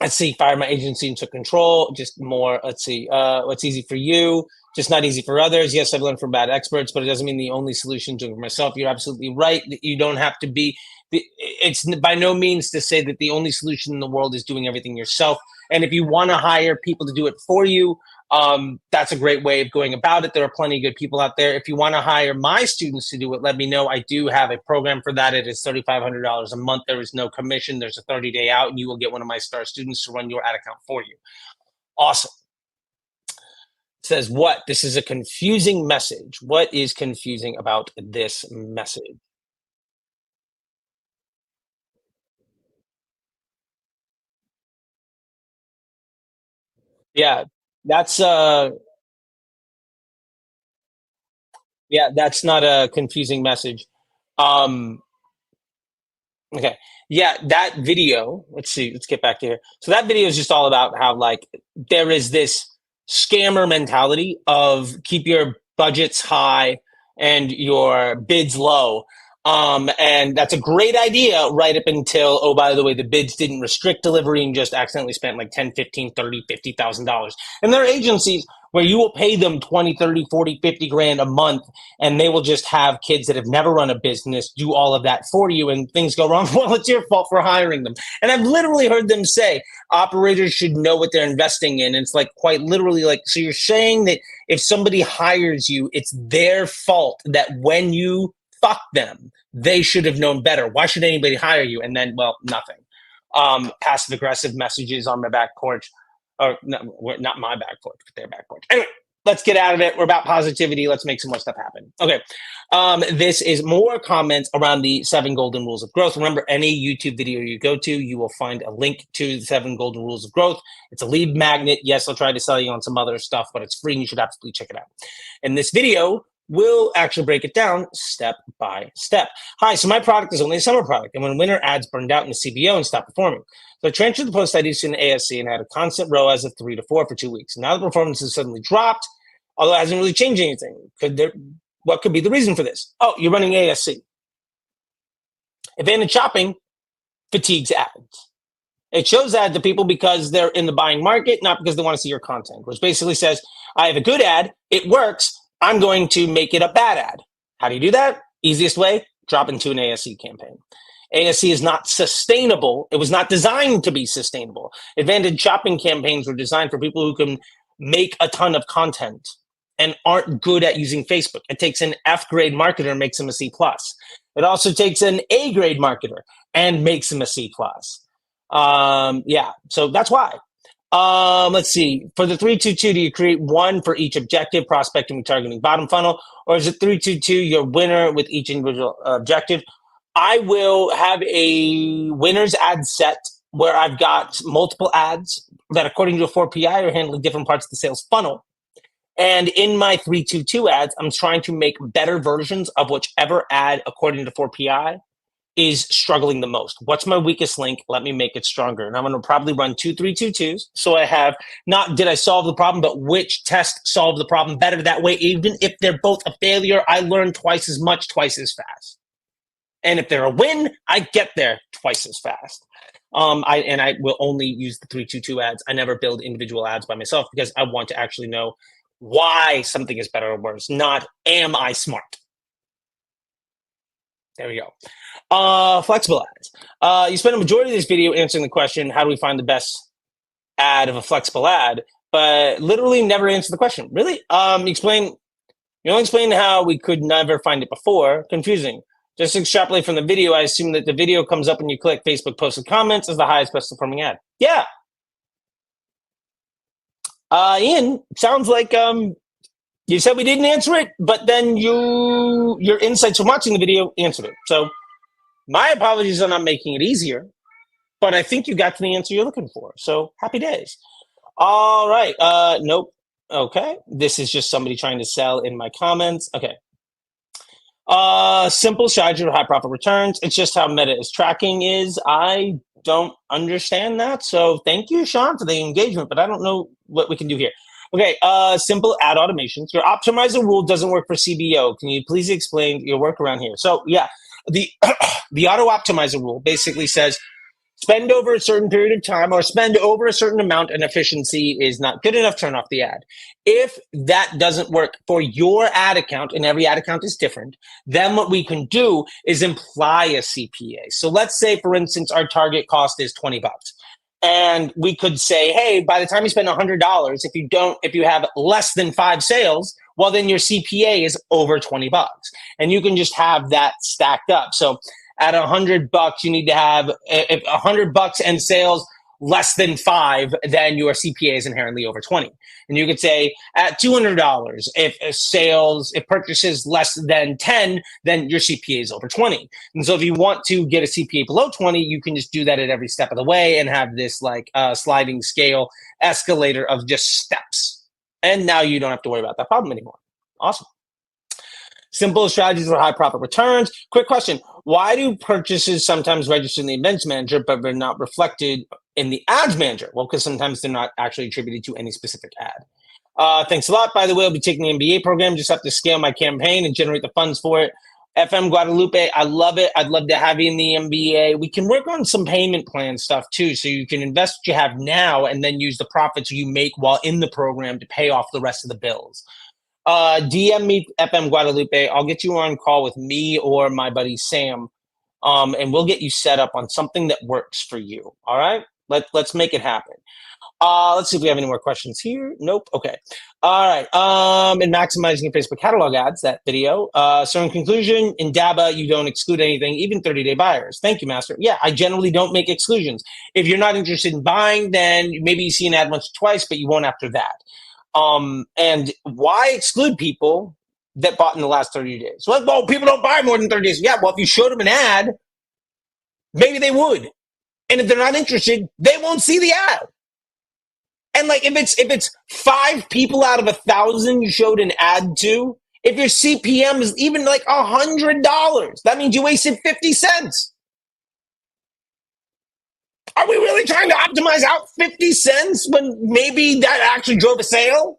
let's see, fire my agency and took control. Just more, let's see, what's easy for you, just not easy for others. Yes, I've learned from bad experts, but it doesn't mean the only solution to it for myself. You're absolutely right that you don't have to be, it's by no means to say that the only solution in the world is doing everything yourself. And if you want to hire people to do it for you, that's a great way of going about it. There are plenty of good people out there. If you want to hire my students to do it, let me know. I do have a program for that. It is $3,500 a month. There is no commission. There's a 30-day out, and you will get one of my star students to run your ad account for you. Awesome. It says what? This is a confusing message. What is confusing about this message? Yeah, that's yeah, that's not a confusing message. Um, Okay. Yeah, that video, let's see, let's get back to here. So that video is just all about how like there is this scammer mentality of keep your budgets high and your bids low. And that's a great idea right up until, oh, by the way, the bids didn't restrict delivery and just accidentally spent like 10, 15, 30, $50,000. And there are agencies where you will pay them 20, 30, 40, 50 grand a month, and they will just have kids that have never run a business do all of that for you, and things go wrong. Well, it's your fault for hiring them. And I've literally heard them say operators should know what they're investing in. And it's like quite literally like, so you're saying that if somebody hires you, it's their fault that when you fuck them, they should have known better. Why should anybody hire you? And then, well, nothing. Passive aggressive messages on my back porch, or not my back porch, but their back porch. Anyway, let's get out of it. We're about positivity. Let's make some more stuff happen. Okay. This is more comments around the 7 golden rules of growth. Remember, any YouTube video you go to, you will find a link to the 7 golden rules of growth. It's a lead magnet. Yes, I'll try to sell you on some other stuff, but it's free and you should absolutely check it out. In this video, we'll actually break it down step by step. Hi, so my product is only a summer product, and when winter ads burned out in the CBO and stopped performing. So I transferred the post IDs to an ASC and had a constant ROAS of 3 to 4 for 2 weeks. Now the performance has suddenly dropped, although it hasn't really changed anything. What could be the reason for this? Oh, you're running ASC. Advantage shopping fatigues ads. It shows ad to people because they're in the buying market, not because they want to see your content, which basically says, I have a good ad, it works, I'm going to make it a bad ad. How do you do that? Easiest way, drop into an ASC campaign. ASC is not sustainable. It was not designed to be sustainable. Advantage shopping campaigns were designed for people who can make a ton of content and aren't good at using Facebook. It takes an F grade marketer and makes them a C plus. It also takes an A grade marketer and makes them a C plus. Yeah, so that's why. Let's see. For the 3-2-2, do you create one for each objective, prospecting, retargeting, bottom funnel, or is it 3-2-2 your winner with each individual objective? I will have a winner's ad set where I've got multiple ads that, according to a 4PI, are handling different parts of the sales funnel. And in my 3-2-2 ads, I'm trying to make better versions of whichever ad, according to 4PI, is struggling the most. What's my weakest link? Let me make it stronger. And I'm going to probably run 2 3-2-2s. So I have not did I solve the problem, but which test solved the problem better. That way, even if they're both a failure, I learn twice as much, twice as fast. And if they're a win, I get there twice as fast. I will only use the 3-2-2 ads. I never build individual ads by myself because I want to actually know why something is better or worse, not am I smart. There we go. Flexible ads. You spend a majority of this video answering the question, how do we find the best ad of a flexible ad? But literally never answer the question. Really? You only explain how we could never find it before. Confusing. Just extrapolate from the video. I assume that the video comes up and you click Facebook posted comments as the highest best performing ad. Yeah. Ian, sounds like you said we didn't answer it, but then your insights from watching the video answered it. So my apologies on not making it easier, but I think you got to the answer you're looking for. So happy days. All right. Nope. Okay. This is just somebody trying to sell in my comments. Okay. Simple strategy for high profit returns. It's just how Meta is tracking is. I don't understand that. So thank you, Sean, for the engagement, but I don't know what we can do here. Okay, simple ad automations. Your optimizer rule doesn't work for CBO. Can you please explain your workaround here? So yeah, the the auto optimizer rule basically says Spend over a certain period of time or spend over a certain amount and efficiency is not good enough, turn off the ad. If that doesn't work for your ad account, and every ad account is different, then what we can do is imply a CPA. So let's say, for instance, our target cost is 20 bucks. And we could say, hey, by the time you spend $100, if you have less than 5 sales, well, then your CPA is over 20 bucks. And you can just have that stacked up. So at $100, you need to have, if $100 and sales less than 5, then your CPA is inherently over 20. And you could say at $200, if purchases less than 10, then your CPA is over 20. And so if you want to get a CPA below 20, you can just do that at every step of the way and have this like sliding scale escalator of just steps. And now you don't have to worry about that problem anymore. Awesome. Simple strategies for high profit returns. Quick question. Why do purchases sometimes register in the events manager, but they're not reflected in the ads manager? Well, because sometimes they're not actually attributed to any specific ad. Thanks a lot. By the way, I'll be taking the MBA program. Just have to scale my campaign and generate the funds for it. FM Guadalupe, I love it. I'd love to have you in the MBA. We can work on some payment plan stuff too. So you can invest what you have now and then use the profits you make while in the program to pay off the rest of the bills. DM me, FM Guadalupe. I'll get you on call with me or my buddy Sam, and we'll get you set up on something that works for you. All right, let's make it happen. Let's see if we have any more questions here. Nope. Okay. All right. And maximizing your Facebook catalog ads, that video. So in conclusion, in DABA, you don't exclude anything, even 30-day buyers. Thank you, Master. Yeah, I generally don't make exclusions. If you're not interested in buying, then maybe you see an ad once or twice, but you won't after that. And why exclude people that bought in the last 30 days? Well, people don't buy more than 30 days. Yeah, well, if you showed them an ad, maybe they would. And if they're not interested, they won't see the ad. And like if it's 5 people out of 1,000 you showed an ad to, if your CPM is even like $100, that means you wasted 50 cents. Are we really trying to optimize out 50 cents when maybe that actually drove a sale?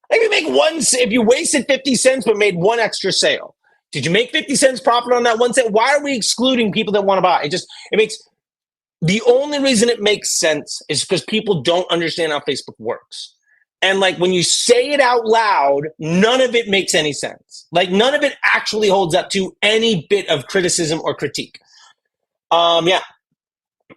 If you wasted 50 cents but made one extra sale, did you make 50 cents profit on that one sale? Why are we excluding people that want to buy? The only reason it makes sense is because people don't understand how Facebook works. And like when you say it out loud, none of it makes any sense. Like none of it actually holds up to any bit of criticism or critique. Yeah.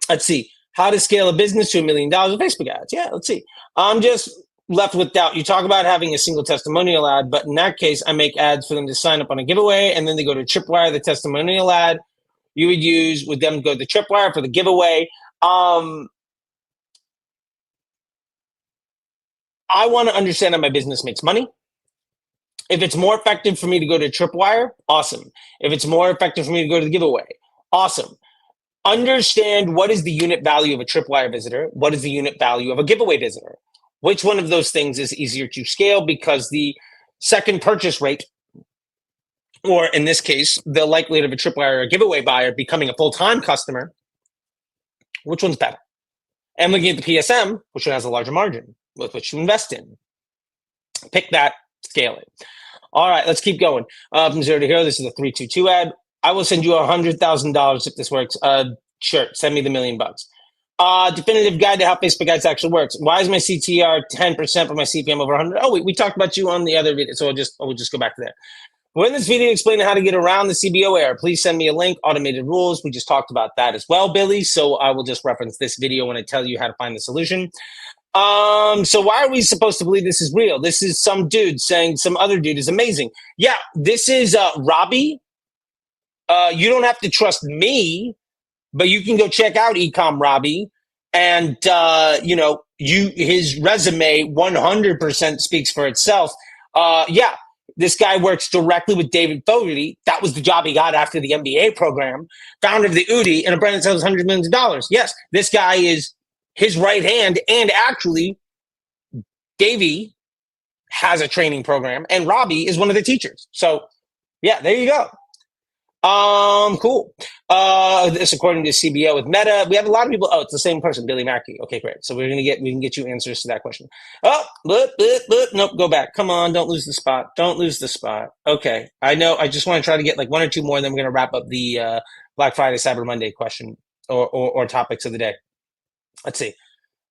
Let's see. How to scale a business to $1 million with Facebook ads. Yeah, let's see. I'm just left with doubt. You talk about having a single testimonial ad, but in that case, I make ads for them to sign up on a giveaway, and then they go to Tripwire, the testimonial ad you would use with them go to Tripwire for the giveaway. I want to understand how my business makes money. If it's more effective for me to go to Tripwire, awesome. If it's more effective for me to go to the giveaway, awesome. Understand what is the unit value of a Tripwire visitor, what is the unit value of a giveaway visitor. Which one of those things is easier to scale because the second purchase rate, or in this case, the likelihood of a Tripwire or a giveaway buyer becoming a full-time customer, which one's better? And looking at the PSM, which one has a larger margin with which to invest in. Pick that, scale it. All right, let's keep going. From zero to hero, this is a 322 ad. I will send you $100,000 if this works. Sure, send me the $1 million. Definitive guide to how Facebook ads actually works. Why is my CTR 10% for my CPM over 100? Oh, we talked about you on the other video, so we'll just go back to there. We're in this video explaining how to get around the CBO error. Please send me a link, automated rules. We just talked about that as well, Billy. So I will just reference this video when I tell you how to find the solution. So why are we supposed to believe this is real? This is some dude saying some other dude is amazing. Yeah, this is Robbie. You don't have to trust me, but you can go check out Ecom Robbie, and his resume 100% speaks for itself. Yeah, this guy works directly with David Fogarty. That was the job he got after the MBA program. Founder of the UDI, and a brand that sells hundreds of millions of dollars. Yes, this guy is his right hand, and actually, Davey has a training program, and Robbie is one of the teachers. So, yeah, there you go. Cool. This according to CBO with Meta. We have a lot of people. Oh, it's the same person, Billy Mackey. Okay, great. So we can get you answers to that question. Oh, look, nope, go back. Come on, don't lose the spot. Don't lose the spot. Okay. I know. I just want to try to get like 1 or 2 more, and then we're gonna wrap up the Black Friday, Cyber Monday question. or topics of the day. Let's see.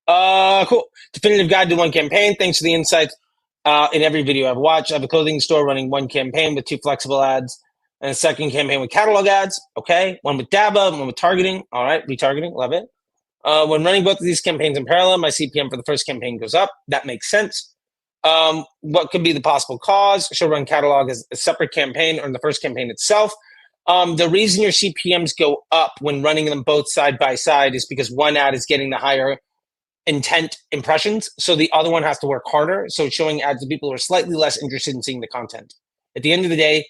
Cool. Definitive guide to one campaign. Thanks for the insights. In every video I've watched, I have a clothing store running one campaign with 2 flexible ads and a second campaign with catalog ads. Okay. One with DABA, one with targeting. All right. Retargeting. Love it. When running both of these campaigns in parallel, my CPM for the first campaign goes up. That makes sense. What could be the possible cause? Should run catalog as a separate campaign or in the first campaign itself? The reason your CPMs go up when running them both side by side is because one ad is getting the higher intent impressions, so the other one has to work harder. So it's showing ads to people who are slightly less interested in seeing the content. At the end of the day,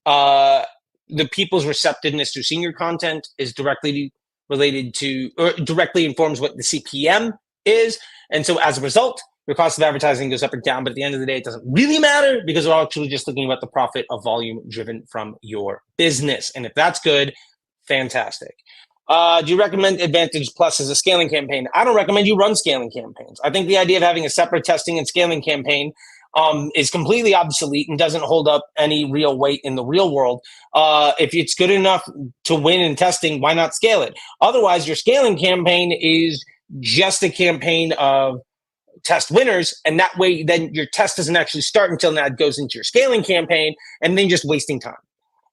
the people's receptiveness to seeing your content is directly related to, or directly informs what the CPM is. And so as a result, your cost of advertising goes up or down, but at the end of the day, it doesn't really matter because we're actually just looking about the profit of volume driven from your business. And if that's good, fantastic. Do you recommend Advantage Plus as a scaling campaign? I don't recommend you run scaling campaigns. I think the idea of having a separate testing and scaling campaign is completely obsolete and doesn't hold up any real weight in the real world. If it's good enough to win in testing, why not scale it? Otherwise, your scaling campaign is just a campaign of test winners, and that way then your test doesn't actually start until an ad goes into your scaling campaign, and then just wasting time.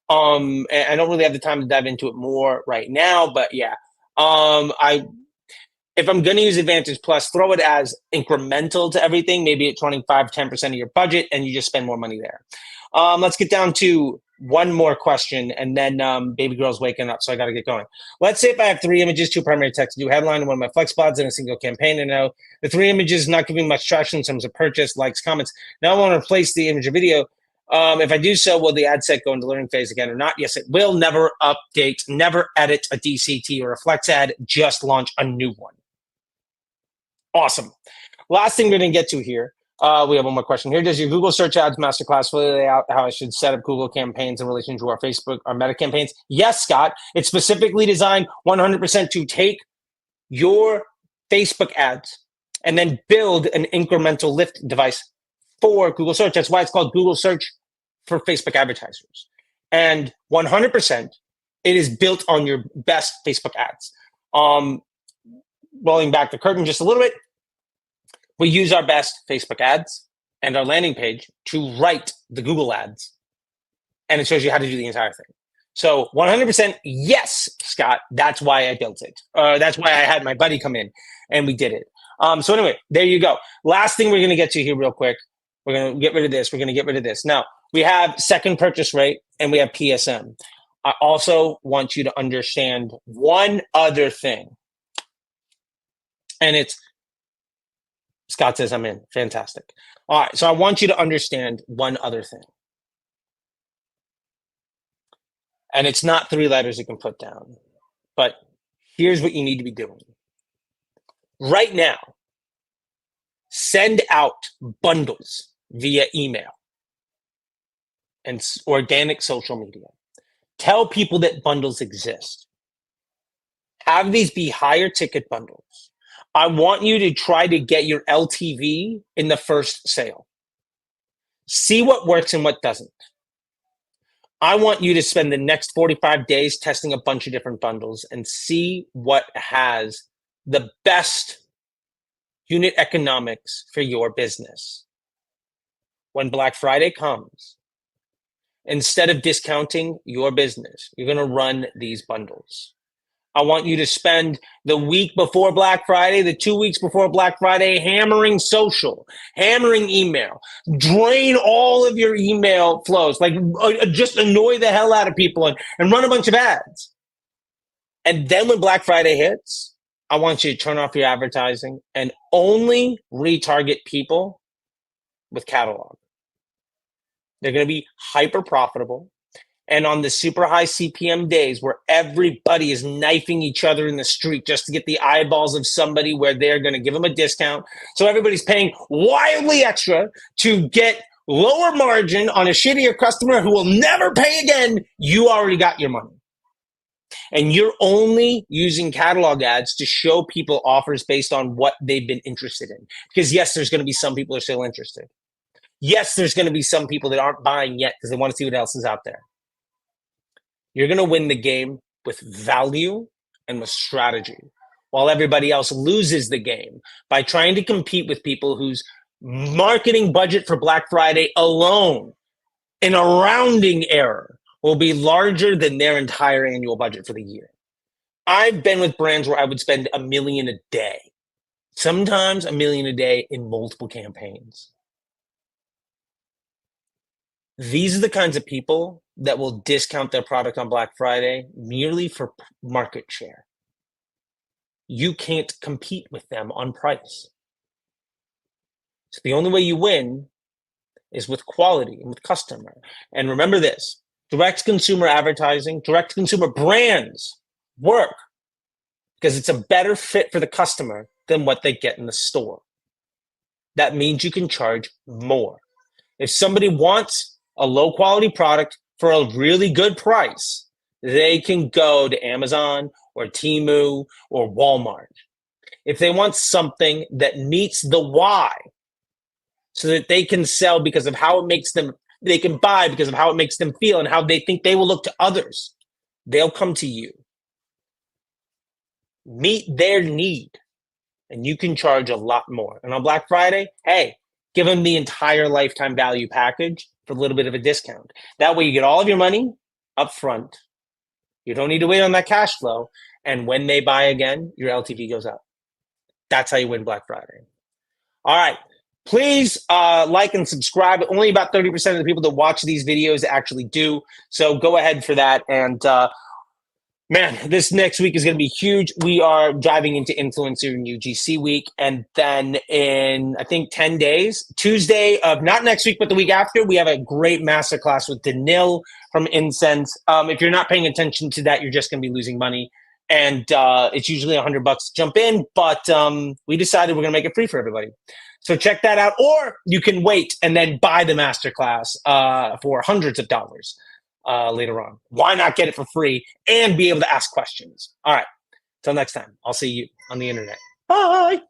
And I don't really have the time to dive into it more right now, but yeah. If I'm going to use Advantage Plus, throw it as incremental to everything, maybe at 25, 10% of your budget, and you just spend more money there. Let's get down to one more question, and then baby girl's waking up, so I got to get going. Let's say if I have 3 images, 2 primary text, do headline, one of my flex pods, and a single campaign, and now the 3 images not giving much traction in terms of purchase, likes, comments. Now I want to replace the image or video. If I do so, will the ad set go into learning phase again or not? Yes, it will. Never update, never edit a DCT or a flex ad, just launch a new one. Awesome. Last thing we're going to get to here. We have one more question here. Does your Google Search Ads Masterclass fully lay out how I should set up Google campaigns in relation to our Facebook, our Meta campaigns? Yes, Scott. It's specifically designed 100% to take your Facebook ads and then build an incremental lift device for Google Search. That's why it's called Google Search for Facebook advertisers. And 100%, it is built on your best Facebook ads. Rolling back the curtain just a little bit, we use our best Facebook ads and our landing page to write the Google ads. And it shows you how to do the entire thing. So 100% yes, Scott, that's why I built it. That's why I had my buddy come in and we did it. So anyway, there you go. Last thing we're going to get to here real quick. We're going to get rid of this. We're going to get rid of this. Now, we have second purchase rate and we have PSM. I also want you to understand one other thing. And it's, Scott says I'm in. Fantastic. All right. So I want you to understand one other thing. And it's not 3 letters you can put down. But here's what you need to be doing. Right now, send out bundles via email and organic social media. Tell people that bundles exist. Have these be higher ticket bundles. I want you to try to get your LTV in the first sale. See what works and what doesn't. I want you to spend the next 45 days testing a bunch of different bundles and see what has the best unit economics for your business. When Black Friday comes, instead of discounting your business, you're going to run these bundles. I want you to spend the week before Black Friday, the 2 weeks before Black Friday, hammering social, hammering email, drain all of your email flows, like just annoy the hell out of people and run a bunch of ads. And then when Black Friday hits, I want you to turn off your advertising and only retarget people with catalog. They're going to be hyper profitable. And on the super high CPM days where everybody is knifing each other in the street just to get the eyeballs of somebody where they're going to give them a discount. So everybody's paying wildly extra to get lower margin on a shittier customer who will never pay again. You already got your money. And you're only using catalog ads to show people offers based on what they've been interested in. Because yes, there's going to be some people who are still interested. Yes, there's going to be some people that aren't buying yet because they want to see what else is out there. You're going to win the game with value and with strategy, while everybody else loses the game by trying to compete with people whose marketing budget for Black Friday alone, in a rounding error, will be larger than their entire annual budget for the year. I've been with brands where I would spend $1 million a day, sometimes $1 million a day in multiple campaigns. These are the kinds of people that will discount their product on Black Friday merely for market share. You can't compete with them on price. So the only way you win is with quality and with customer. And remember this, direct consumer advertising, direct consumer brands work because it's a better fit for the customer than what they get in the store. That means you can charge more. If somebody wants a low quality product for a really good price, they can go to Amazon or Temu or Walmart. If they want something that meets the why, so that they can sell because of how it makes them, they can buy because of how it makes them feel and how they think they will look to others, they'll come to you. Meet their need, and you can charge a lot more. And on Black Friday, hey, give them the entire lifetime value package for a little bit of a discount. That way you get all of your money up front. You don't need to wait on that cash flow. And when they buy again, your LTV goes up. That's how you win Black Friday. All right. Please like and subscribe. Only about 30% of the people that watch these videos actually do. So go ahead for that. And man, this next week is going to be huge. We are diving into Influencer and UGC week. And then in, I think, 10 days, Tuesday of not next week, but the week after, we have a great masterclass with Danil from Incense. If you're not paying attention to that, you're just going to be losing money. And it's usually $100 to jump in. But we decided we're going to make it free for everybody. So check that out. Or you can wait and then buy the masterclass for hundreds of dollars later on. Why not get it for free and be able to ask questions? All right. Till next time. I'll see you on the internet. Bye.